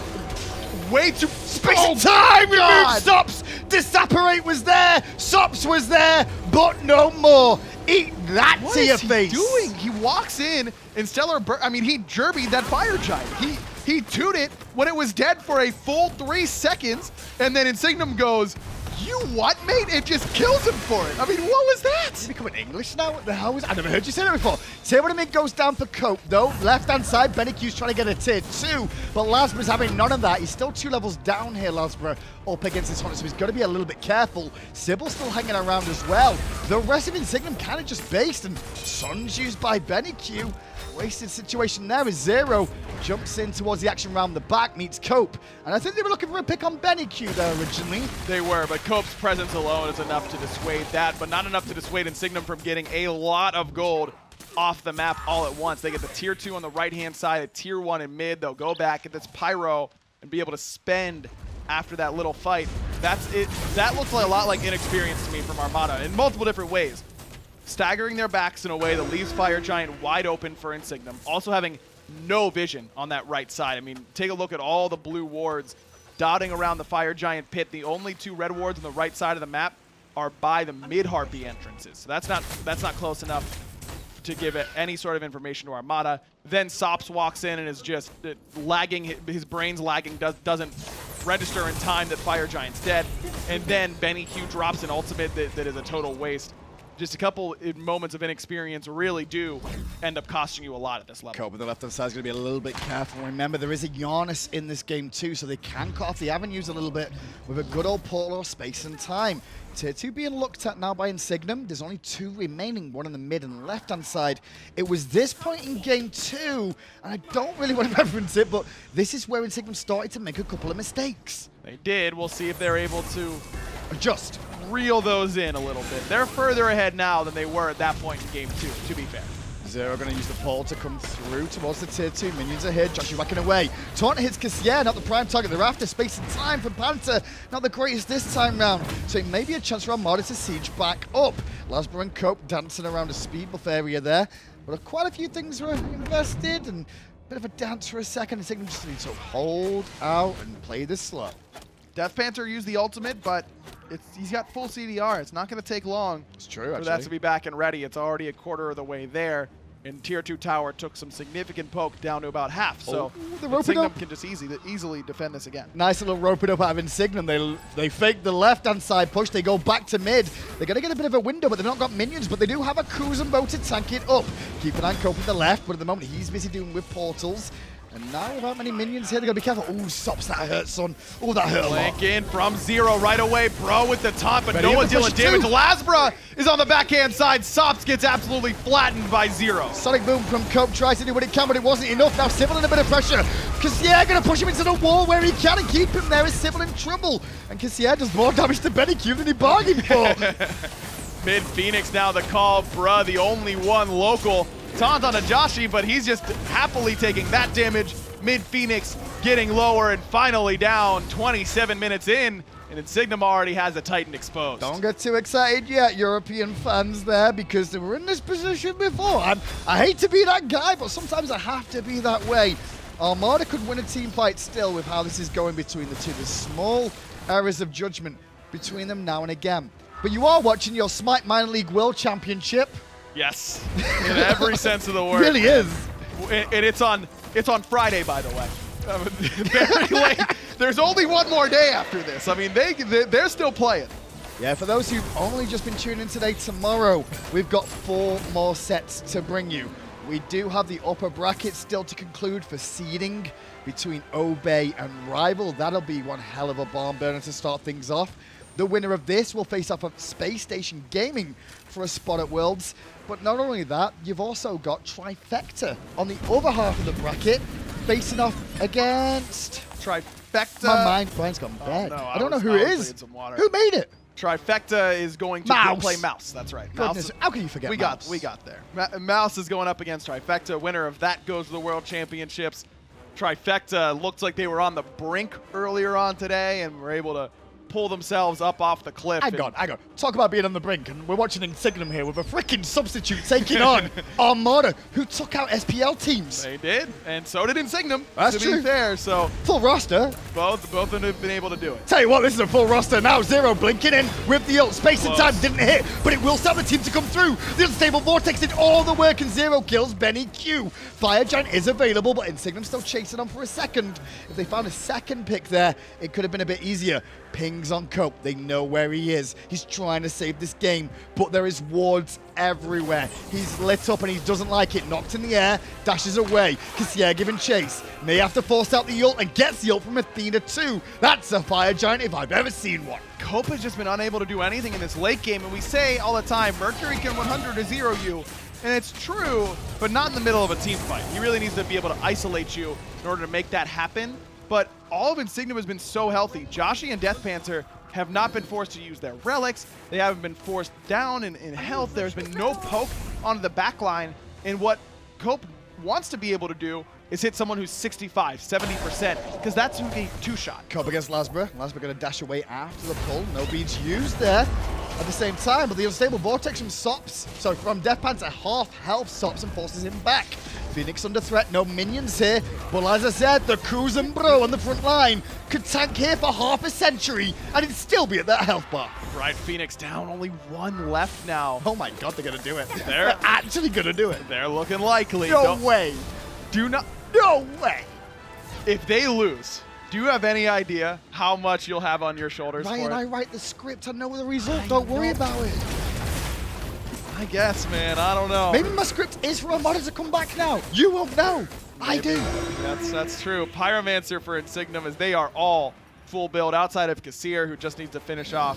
way too... Space and time! Remove Sops! Disapparate was there, Sops was there, but no more. Eat that What to your is he face. doing? He walks in and he jerbied that fire giant. He toot it when it was dead for a full 3 seconds, and then Insignem goes, "You what, mate?" It just kills him for it. I mean, what was that? Is he becoming English now? What the hell was I never heard you say that before. Tier 1 mid goes down for Cope, though. Left-hand side, sBennyQ's trying to get a tier 2, but LASBRA's having none of that. He's still 2 levels down here, LASBRA, up against this Hunter, so he's got to be a little bit careful. Sybyl's still hanging around as well. The rest of Insignem kind of just based, and Sun's used by sBennyQ. Wasted situation there as Zearoe jumps in towards the action round the back, meets Cope. And I think they were looking for a pick on sBennyQ there originally. They were, but Cope's presence alone is enough to dissuade that, but not enough to dissuade Insignem from getting a lot of gold off the map all at once. They get the tier 2 on the right-hand side, a tier 1 in mid. They'll go back, get this pyro, and be able to spend after that little fight. That's it. That looks like a lot like inexperience to me from Armada in multiple different ways. Staggering their backs in a way that leaves Fire Giant wide open for Insignem. Also having no vision on that right side. I mean, take a look at all the blue wards dotting around the Fire Giant pit. The only 2 red wards on the right side of the map are by the mid-Harpy entrances. So that's not close enough to give it any sort of information to Armada. Then Sops walks in and is just lagging, his brain's lagging, doesn't register in time that Fire Giant's dead. And then sBennyQ drops an ultimate that is a total waste. Just a couple moments of inexperience really do end up costing you a lot at this level. Cope on the left-hand side is going to be a little bit careful. Remember, there is a Janus in this game too, so they can cut off the avenues a little bit with a good old portal of space and time. Tier 2 being looked at now by Insignem. There's only 2 remaining, one on the mid and left-hand side. It was this point in game 2, and I don't really want to reference it, but this is where Insignem started to make a couple of mistakes. They did. We'll see if they're able to Adjust. Reel those in a little bit. They're further ahead now than they were at that point in game 2, to be fair. Zearoe going to use the pole to come through towards the tier 2. Minions are here. Joshy whacking away. Taunt hits Ksier, not the prime target. They're after space and time for Panther. Not the greatest this time round. So it may be a chance for Armada to siege back up. LASBRA and Cope dancing around a speed buff area there. But quite a few things were invested and a bit of a dance for a second. Insignem just need to hold out and play this slow. Deathpanter used the ultimate, but he's got full CDR. It's not going to take long It's true, for that to be back and ready. It's already a quarter of the way there. And tier 2 tower took some significant poke down to about half. So the roping Insignem up can just easily defend this again. Nice little rope it up out of Insignem. They fake the left-hand side push. They go back to mid. They're going to get a bit of a window, but they've not got minions. But they do have a Kuzenbo to tank it up. Keep an eye on Cope on the left, but at the moment he's busy doing with portals. And now without many minions here, they're going to be careful. Oh, Sops, that hurts, son. Oh, that hurt a lot. Flank in from Zearoe right away. Bro with the taunt, but Ready no in one the dealing push damage. too. LASBRA is on the backhand side. Sops gets absolutely flattened by Zearoe. Sonic Boom from Cope tries to do what it can, but it wasn't enough. Now Sibyl in a bit of pressure. Ksier going to push him into the wall where he can and keep him there. Is Sibyl in trouble? And Ksier does more damage to sBennyQ than he bargained for. Mid Phoenix now the call. Bruh, the only one local. Taunt on a Joshy, but he's just happily taking that damage. Mid Phoenix getting lower and finally down 27 minutes in. And Insignem already has the Titan exposed. Don't get too excited yet, European fans there, because they were in this position before. I hate to be that guy, but sometimes I have to be that way. Armada could win a team fight still with how this is going between the two. There's small errors of judgment between them now and again. But you are watching your Smite Minor League World Championship. Yes, in every sense of the word. It really is. And it's on Friday, by the way. Very late. There's only one more day after this. I mean, they're still playing. Yeah, for those who've only just been tuning in today, tomorrow we've got 4 more sets to bring you. We do have the upper bracket still to conclude for seeding between Obey and Rival. That'll be one hell of a barn burner to start things off. The winner of this will face off of Space Station Gaming for a spot at Worlds. But not only that, you've also got Trifecta on the other half of the bracket, facing off against... Trifecta. My mind's gone bad. No, I don't know who it is. some water. Who made it? Trifecta is going to Mouse. play Mouse. That's right. Goodness, Mouse. how can you forget Mouse? We got there. Mouse is going up against Trifecta. Winner of that goes to the World Championships. Trifecta looked like they were on the brink earlier on today and were able to pull themselves up off the cliff. Hang on. Talk about being on the brink, and we're watching Insignem here with a freaking substitute taking on Armada, who took out SPL teams. They did, and so did Insignem. That's to true. be fair, so Full roster. both of them have been able to do it. Tell you what, this is a full roster now. Zearoe blinking in with the ult. Space and time didn't hit, but it will stop the team to come through. The unstable vortex did all the work, and Zearoe kills sBennyQ. Fire Giant is available, but Insignem still chasing on for a second. If they found a second pick there, it could have been a bit easier. Pings on Cope. They know where he is. He's trying to save this game, but there is wards everywhere. He's lit up and he doesn't like it. Knocked in the air, dashes away. Ksier giving chase. May have to force out the ult and gets the ult from Athena too. That's a Fire Giant if I've ever seen one. Cope has just been unable to do anything in this late game, and we say all the time, Mercury can 100 to 0 you, and it's true, but not in the middle of a team fight. He really needs to be able to isolate you in order to make that happen. But all of Insignem has been so healthy. Joshy and Deathpanter have not been forced to use their relics. They haven't been forced down in health. There's been no poke onto the back line. And what Cope wants to be able to do is hit someone who's 65, 70%, because that's who he two-shot. Cope against LASBRA. LASBRA going to dash away after the pull. No beads used there at the same time, but the unstable vortex from sops. So from Deathpanter, half health sops and forces him back. Phoenix under threat, no minions here. But as I said, the Kuzenbo on the front line could tank here for half a century and it'd still be at that health bar. Right, Phoenix down, only one left now. Oh my god, they're going to do it. They're actually going to do it. They're looking likely. No way. Do not. No way. If they lose, do you have any idea how much you'll have on your shoulders Ryan, for it? I write the script. I know the result. Don't worry about it. I guess, man. I don't know. Maybe my script is for Armada to come back now. You won't know. I do. That's true. Pyromancer for Insignem, as they are all full build outside of Ksier, who just needs to finish off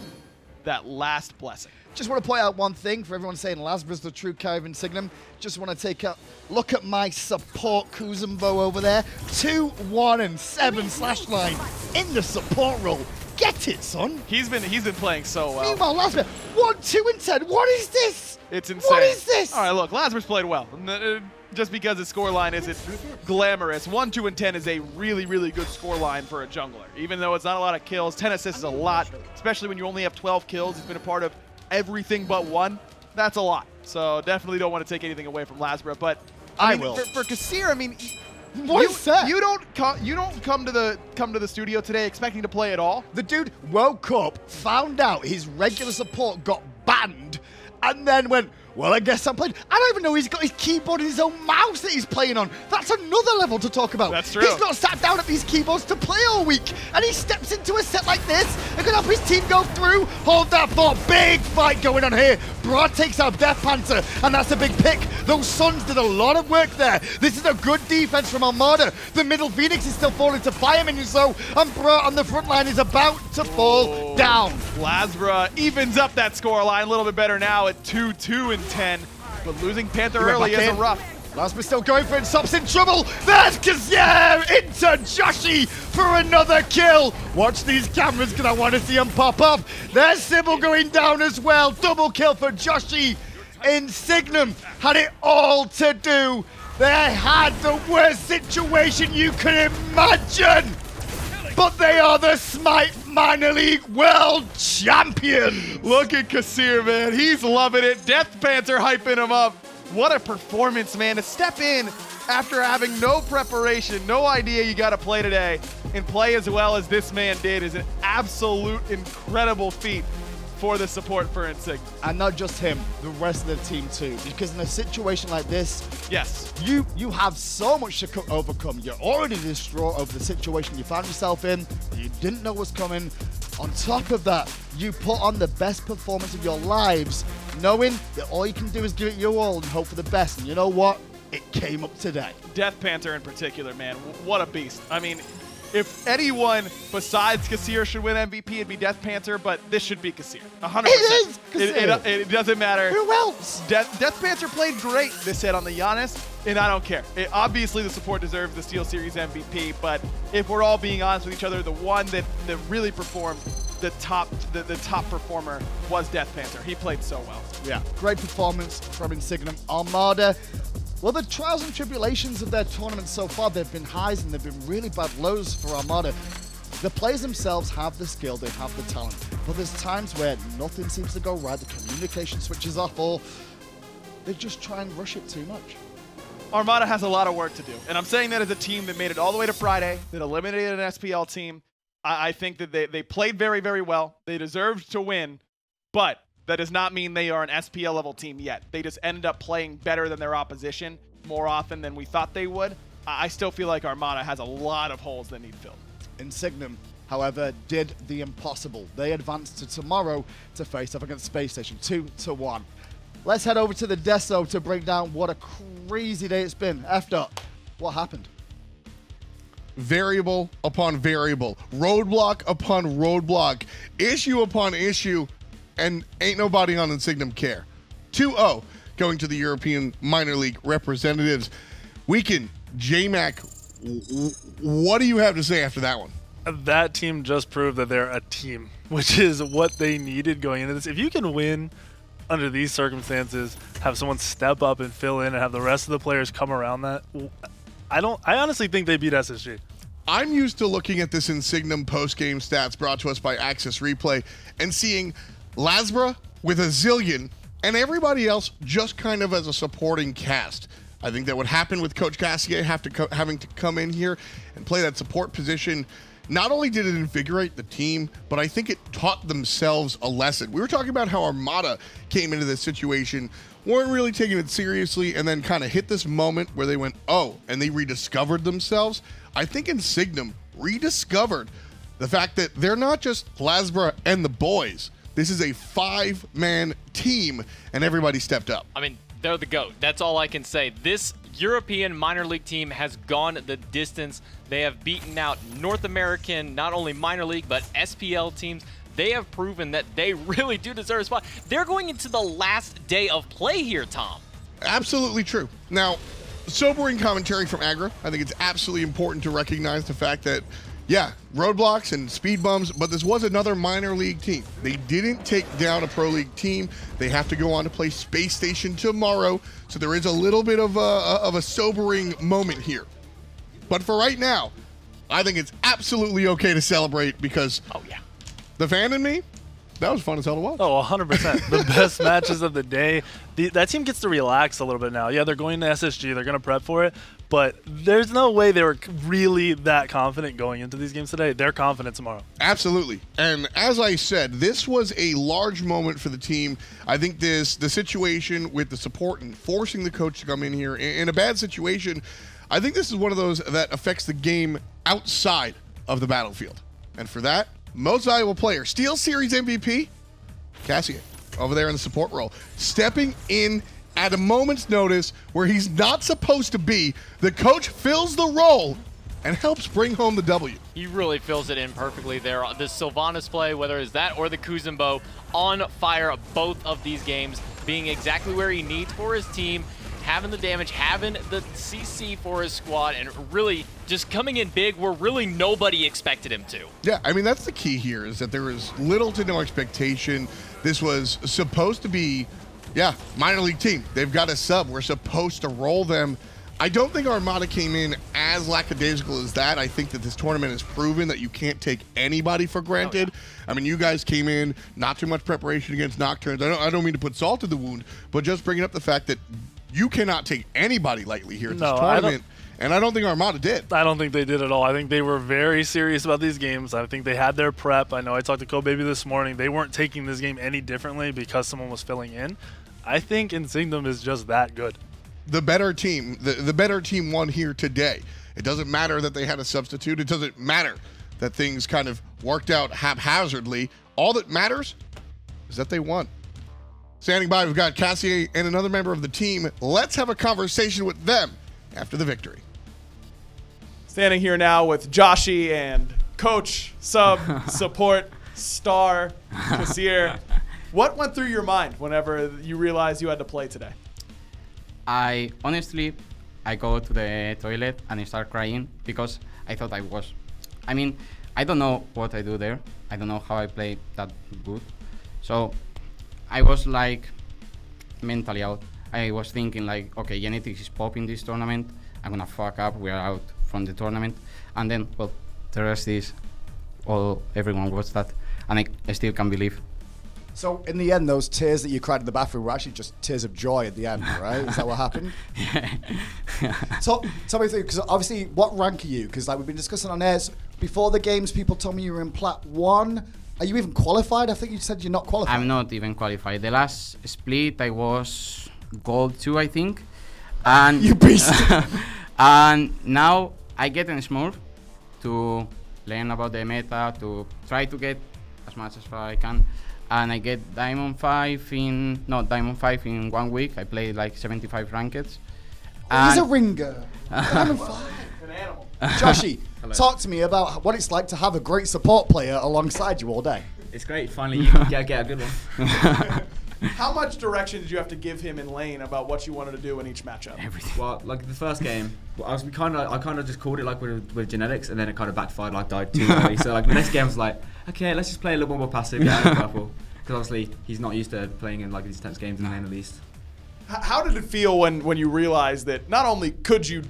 that last blessing. Just want to point out one thing for everyone saying LASBRA's the true carry of Insignem. Just want to take a look at my support Kuzenbo over there. 2, 1, and 7 slash line in the support role. Get it, son. He's been playing so well. Meanwhile, LASBRA 1, 2, and 10. What is this? It's insane. What is this? All right, look, LASBRA's played well. Just because his scoreline isn't glamorous. 1, 2, and 10 is a really, really good scoreline for a jungler. Even though it's not a lot of kills, 10 assists is a lot, especially when you only have 12 kills. He's been a part of everything but one. That's a lot. So definitely don't want to take anything away from LASBRA. But I mean, will. For Ksier, I mean, What is that? You don't come to the studio today expecting to play at all. The dude woke up, found out his regular support got banned, and then went, well, I guess I'm playing. I don't even know he's got his keyboard and his own mouse that he's playing on. That's another level to talk about. That's true. He's not sat down at these keyboards to play all week, and he steps into a set like this and can help his team go through. Hold that thought. Big fight going on here. Broad takes out Deathpanter, and that's a big pick. Those Suns did a lot of work there. This is a good defense from Armada. The middle Phoenix is still falling to fire minions, though, and Broad on the front line is about to fall down. LASBRA evens up that scoreline a little bit better now at 2, 2, and 10. But losing Panther early isn't rough. LASBRA still going for it, Sops in trouble. There's Ksier into Joshy for another kill. Watch these cameras because I want to see them pop up. There's Sibyl going down as well. Double kill for Joshy. Insignem had it all to do. They had the worst situation you could imagine. But they are the Smite Minor League World Champions. Look at Ksier, man. He's loving it. Deathpanter hyping him up. What a performance, man. To step in after having no preparation, no idea you got to play today, and play as well as this man did is an absolute incredible feat for the support for Insignem. And not just him, the rest of the team too. Because in a situation like this, yes, you have so much to overcome. You're already distraught over the situation you found yourself in. You didn't know what's coming. On top of that, you put on the best performance of your lives, knowing that all you can do is give it your all and hope for the best. And you know what? It came up today. Deathpanter in particular, man, what a beast. I mean, if anyone besides Ksier should win MVP, it'd be Deathpanter, but this should be Ksier. 100%. It is Ksier. It doesn't matter. Who else? Deathpanter played great this hit on the Janus, and I don't care. Obviously, the support deserves the Steel Series MVP, but if we're all being honest with each other, the one that really performed, the top performer was Deathpanter. He played so well. Yeah, great performance from Insignem. Armada, well, the trials and tribulations of their tournament so far, they've been highs and they've been really bad lows for Armada. The players themselves have the skill, they have the talent, but there's times where nothing seems to go right, the communication switches off, or they just try and rush it too much. Armada has a lot of work to do, and I'm saying that as a team that made it all the way to Friday, that eliminated an SPL team. I think that they played very, very well. They deserved to win, but that does not mean they are an SPL level team yet. They just ended up playing better than their opposition more often than we thought they would. I still feel like Armada has a lot of holes that need filled. Insignem, however, did the impossible. They advanced to tomorrow to face off against Space Station 2-1. Let's head over to the Deso to break down what a crazy day it's been. F-Dot, what happened? Variable upon variable, roadblock upon roadblock, issue upon issue, and ain't nobody on Insignem care. 2-0 going to the European Minor League representatives. Weekend, J-Mac, what do you have to say after that one? That team just proved that they're a team, which is what they needed going into this. If you can win under these circumstances, have someone step up and fill in and have the rest of the players come around that, I honestly think they beat SSG. I'm used to looking at this Insignem post-game stats brought to us by Access Replay and seeing LASBRA with a zillion and everybody else just kind of as a supporting cast. I think that what happened with Coach Ksier having to come in here and play that support position, not only did it invigorate the team, but I think it taught themselves a lesson. We were talking about how Armada came into this situation, weren't really taking it seriously, and then kind of hit this moment where they went, oh, and they rediscovered themselves. I think Insignem rediscovered the fact that they're not just LASBRA and the boys. This is a 5-man team, and everybody stepped up. I mean, they're the GOAT. That's all I can say. This European minor league team has gone the distance. They have beaten out North American, not only minor league, but SPL teams. They have proven that they really do deserve a spot. They're going into the last day of play here, Tom. Absolutely true. Now, sobering commentary from Agra. I think it's absolutely important to recognize the fact that, yeah, roadblocks and speed bumps, but this was another minor league team. They didn't take down a pro league team. They have to go on to play Space Station tomorrow, so there is a little bit of a sobering moment here. But for right now, I think it's absolutely okay to celebrate because the fan in me, that was fun as hell to watch. Oh, 100%. The best matches of the day. That team gets to relax a little bit now. Yeah, they're going to SSG. They're going to prep for it. But there's no way they were really that confident going into these games today. They're confident tomorrow. Absolutely. And as I said, this was a large moment for the team. I think the situation with the support and forcing the coach to come in here in a bad situation, I think this is one of those that affects the game outside of the battlefield. And for that, most valuable player, Steel Series MVP, Ksier, over there in the support role, stepping in at a moment's notice where he's not supposed to be. The coach fills the role and helps bring home the W. He really fills it in perfectly there. The Sylvanas play, whether it's that or the Kuzenbo, on fire both of these games, being exactly where he needs for his team, having the damage, having the CC for his squad, and really just coming in big where really nobody expected him to. Yeah, I mean, that's the key here, is that there is little to no expectation. This was supposed to be, yeah, minor league team. They've got a sub. We're supposed to roll them. I don't think Armada came in as lackadaisical as that. I think that this tournament has proven that you can't take anybody for granted. Oh, yeah. I mean, you guys came in, not too much preparation against Nocturnes. I don't mean to put salt in the wound, but just bringing up the fact that you cannot take anybody lightly here at this tournament, and I don't think Armada did. I don't think they did at all. I think they were very serious about these games. I think they had their prep. I know I talked to Copebby this morning. They weren't taking this game any differently because someone was filling in. I think Insignem is just that good. The better team, the better team won here today. It doesn't matter that they had a substitute. It doesn't matter that things kind of worked out haphazardly. All that matters is that they won. Standing by, we've got Ksier and another member of the team. Let's have a conversation with them after the victory. Standing here now with Joshy and coach, sub, support, star, Ksier. What went through your mind whenever you realized you had to play today? I go to the toilet and I start crying because I thought I don't know what I do there. I don't know how I play that good. So I was like mentally out. I was thinking like, okay, Genetics is popping this tournament. I'm gonna fuck up. We are out from the tournament. And then, well, the rest is everyone watched that, and I still can't believe. So in the end, those tears that you cried in the bathroom were actually just tears of joy at the end, right? Is that what happened? So tell me through, because obviously, what rank are you? Because like we've been discussing on air, before the games, people told me you were in Plat 1. Are you even qualified? I think you said you're not qualified. I'm not even qualified. The last split, I was Gold 2, I think. And You beast! and now I get in small to learn about the meta, to try to get as much as I can. And I get Diamond 5 in 1 week. I play like 75 rankeds. He's a ringer. Diamond 5. An animal. Joshy, talk to me about what it's like to have a great support player alongside you all day. It's great. Finally, you can get a good one. How much direction did you have to give him in lane about what you wanted to do in each matchup? Well, like the first game, I kind of just called it like with genetics, and then it kind of backfired. Like died too early. So like the next game was like, okay, let's just play a little more passive, get out of purple, because obviously he's not used to playing in like these intense games in lane at least. How did it feel when you realized that not only could you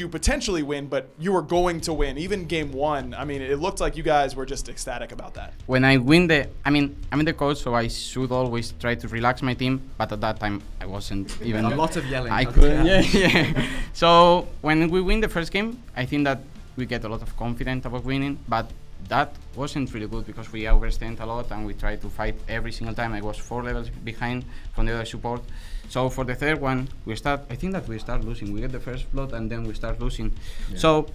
potentially win, but you were going to win? Even game 1, I mean, it looked like you guys were just ecstatic about that. When I win I'm in the coach, so I should always try to relax my team. But at that time, I wasn't even. A lot of yelling. I couldn't. Yeah. So when we win the first game, I think that we get a lot of confidence about winning. But that wasn't really good because we overextend a lot and we try to fight every single time. I was 4 levels behind from the other support. So for the third one, I think that we start losing. We get the first blood and then we start losing. Yeah. So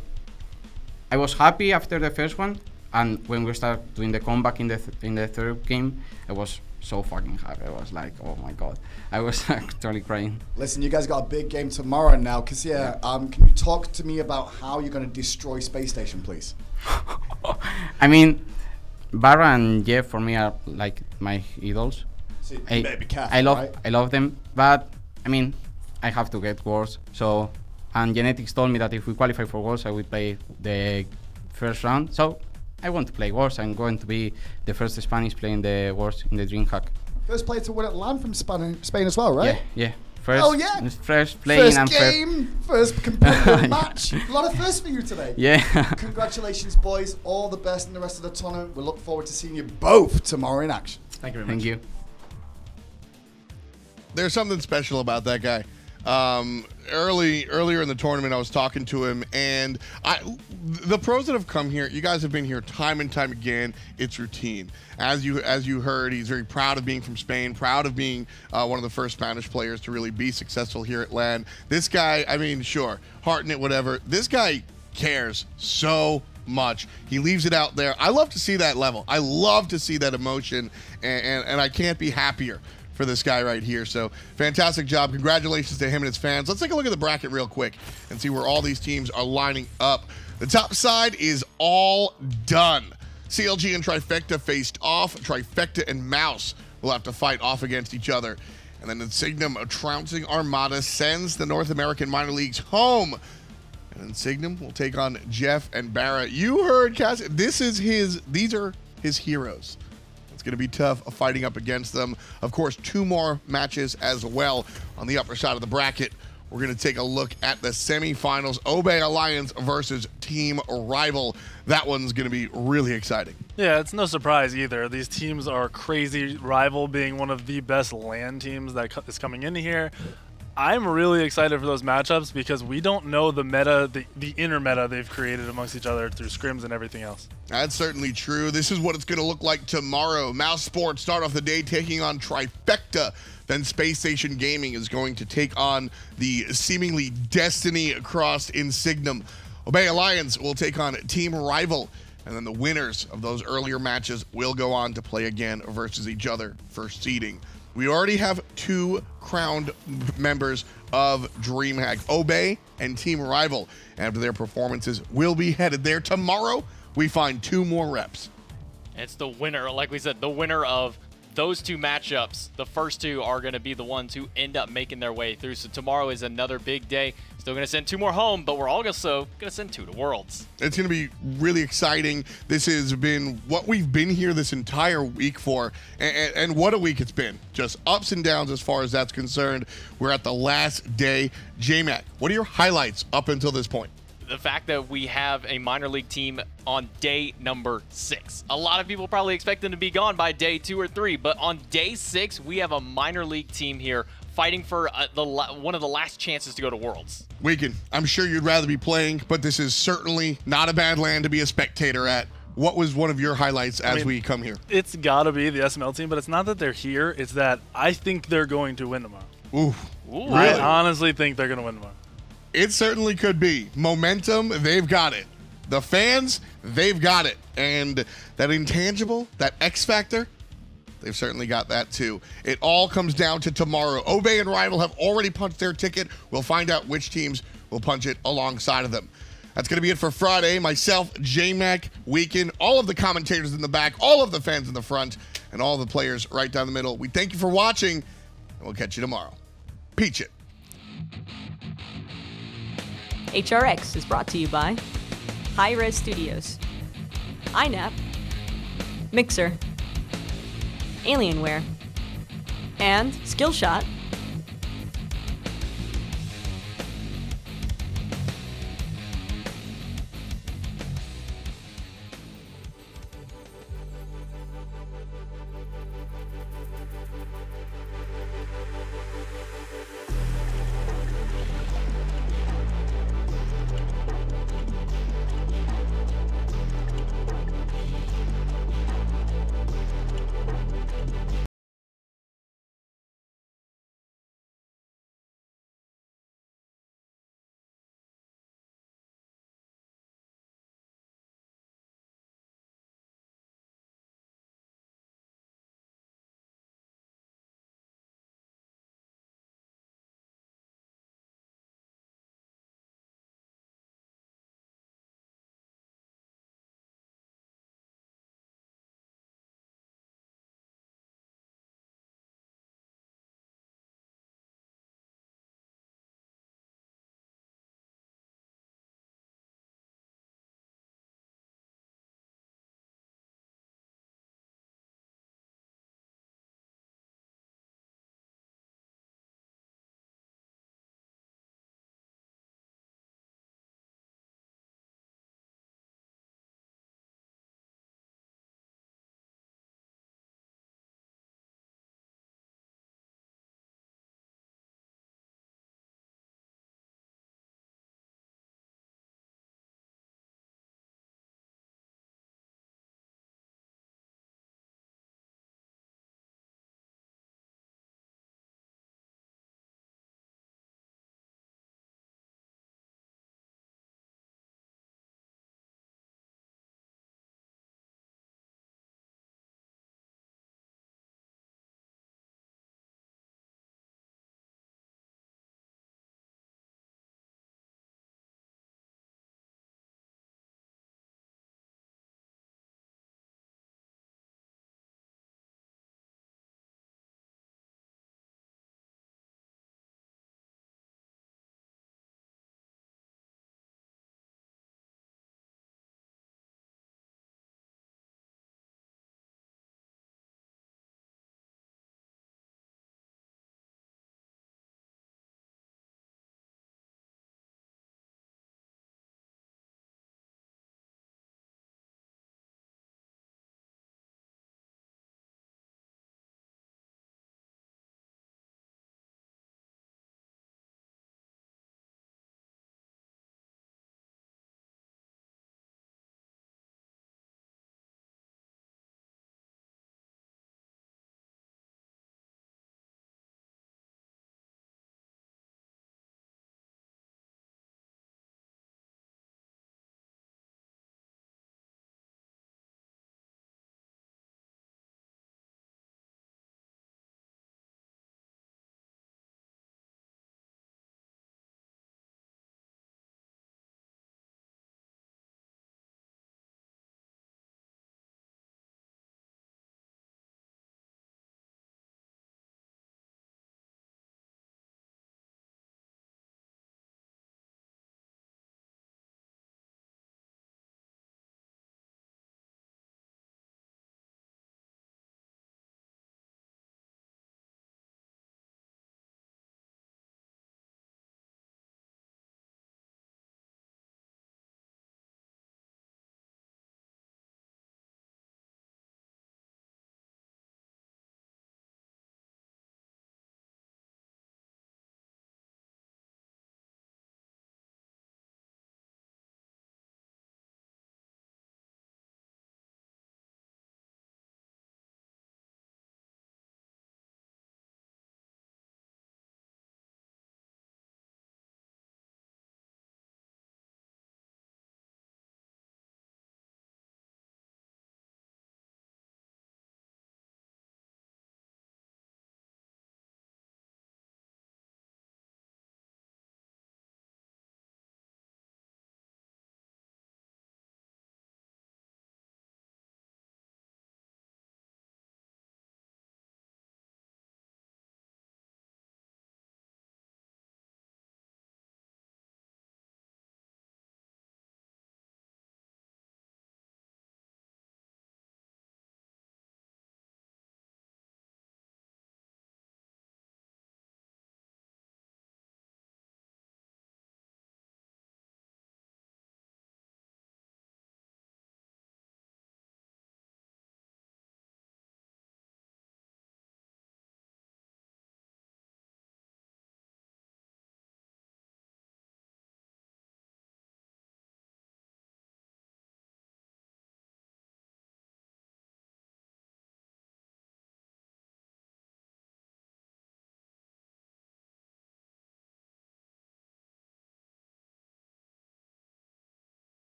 I was happy after the first one, and when we start doing the comeback in the third game, I was so fucking happy. I was like, oh my god, I was actually crying. Listen, you guys got a big game tomorrow now. Ksier, can you talk to me about how you're going to destroy Space Station, please? I mean, Barra and Jeff for me are like my idols. I love them, but I mean, I have to get Worlds. So, and Genetics told me that if we qualify for Worlds, I will play the first round. So, I want to play Worlds. I'm going to be the first Spanish playing the Worlds in the DreamHack. First player to win at LAN from Spain as well, right? Yeah. First playing first game, first competitive match. A lot of firsts for you today. Yeah. Congratulations, boys. All the best in the rest of the tournament. We look forward to seeing you both tomorrow in action. Thank you very much. Thank you. There's something special about that guy. Earlier in the tournament, I was talking to him, and the pros that have come here, you guys have been here time and time again. It's routine. As you heard, he's very proud of being from Spain, proud of being one of the first Spanish players to really be successful here at LAN. This guy, I mean, sure, heart in it, whatever. This guy cares so much. He leaves it out there. I love to see that level. I love to see that emotion, and I can't be happier for this guy right here. So fantastic job. Congratulations to him and his fans. Let's take a look at the bracket real quick and see where all these teams are lining up. The top side is all done. CLG and Trifecta faced off. Trifecta and Mouse will have to fight off against each other. And then Insignem trouncing Armada sends the North American minor leagues home. And Insignem will take on Jeff and Barra. You heard Cass. These are his heroes. It's going to be tough fighting up against them. Of course, 2 more matches as well on the upper side of the bracket. We're going to take a look at the semifinals. Obey Alliance versus Team Rival. That one's going to be really exciting. Yeah, it's no surprise either. These teams are crazy. Rival being one of the best LAN teams that is coming into here. I'm really excited for those matchups because we don't know the meta, the inner meta they've created amongst each other through scrims and everything else. That's certainly true. This is what it's going to look like tomorrow. Mouse Sports start off the day taking on Trifecta. Then Space Station Gaming is going to take on the seemingly destiny across Insignem. Obey Alliance will take on Team Rival. And then the winners of those earlier matches will go on to play again versus each other for seeding. We already have 2 crowned members of DreamHack, Obey and Team Rival. After their performances, will be headed there. Tomorrow, we find 2 more reps. It's the winner, like we said, the winner of those 2 matchups. The first 2 are going to be the ones who end up making their way through. So tomorrow is another big day. Still going to send 2 more home, but we're also going to send 2 to Worlds. It's going to be really exciting. This has been what we've been here this entire week for, and what a week it's been. Just ups and downs as far as that's concerned. We're at the last day. J-Mac, what are your highlights up until this point? the fact that we have a minor league team on day number 6. A lot of people probably expect them to be gone by day 2 or 3, but on day 6, we have a minor league team here fighting for one of the last chances to go to Worlds. Weekend, I'm sure you'd rather be playing, but this is certainly not a bad land to be a spectator at. What was one of your highlights as we come here? It's got to be the SML team, but it's not that they're here. It's that I think they're going to win tomorrow. Ooh, Ooh. I really? honestly think they're going to win tomorrow. It certainly could be. Momentum, they've got it. The fans, they've got it. And that intangible, that X factor, they've certainly got that too. It all comes down to tomorrow. Obey and Rival have already punched their ticket. We'll find out which teams will punch it alongside of them. That's going to be it for Friday. Myself, J-Mac, Weekend, all of the commentators in the back, all of the fans in the front, and all the players right down the middle. We thank you for watching, and we'll catch you tomorrow. Peach it. HRX is brought to you by hi-rez Studios, iNap, Mixer, Alienware, and Skillshot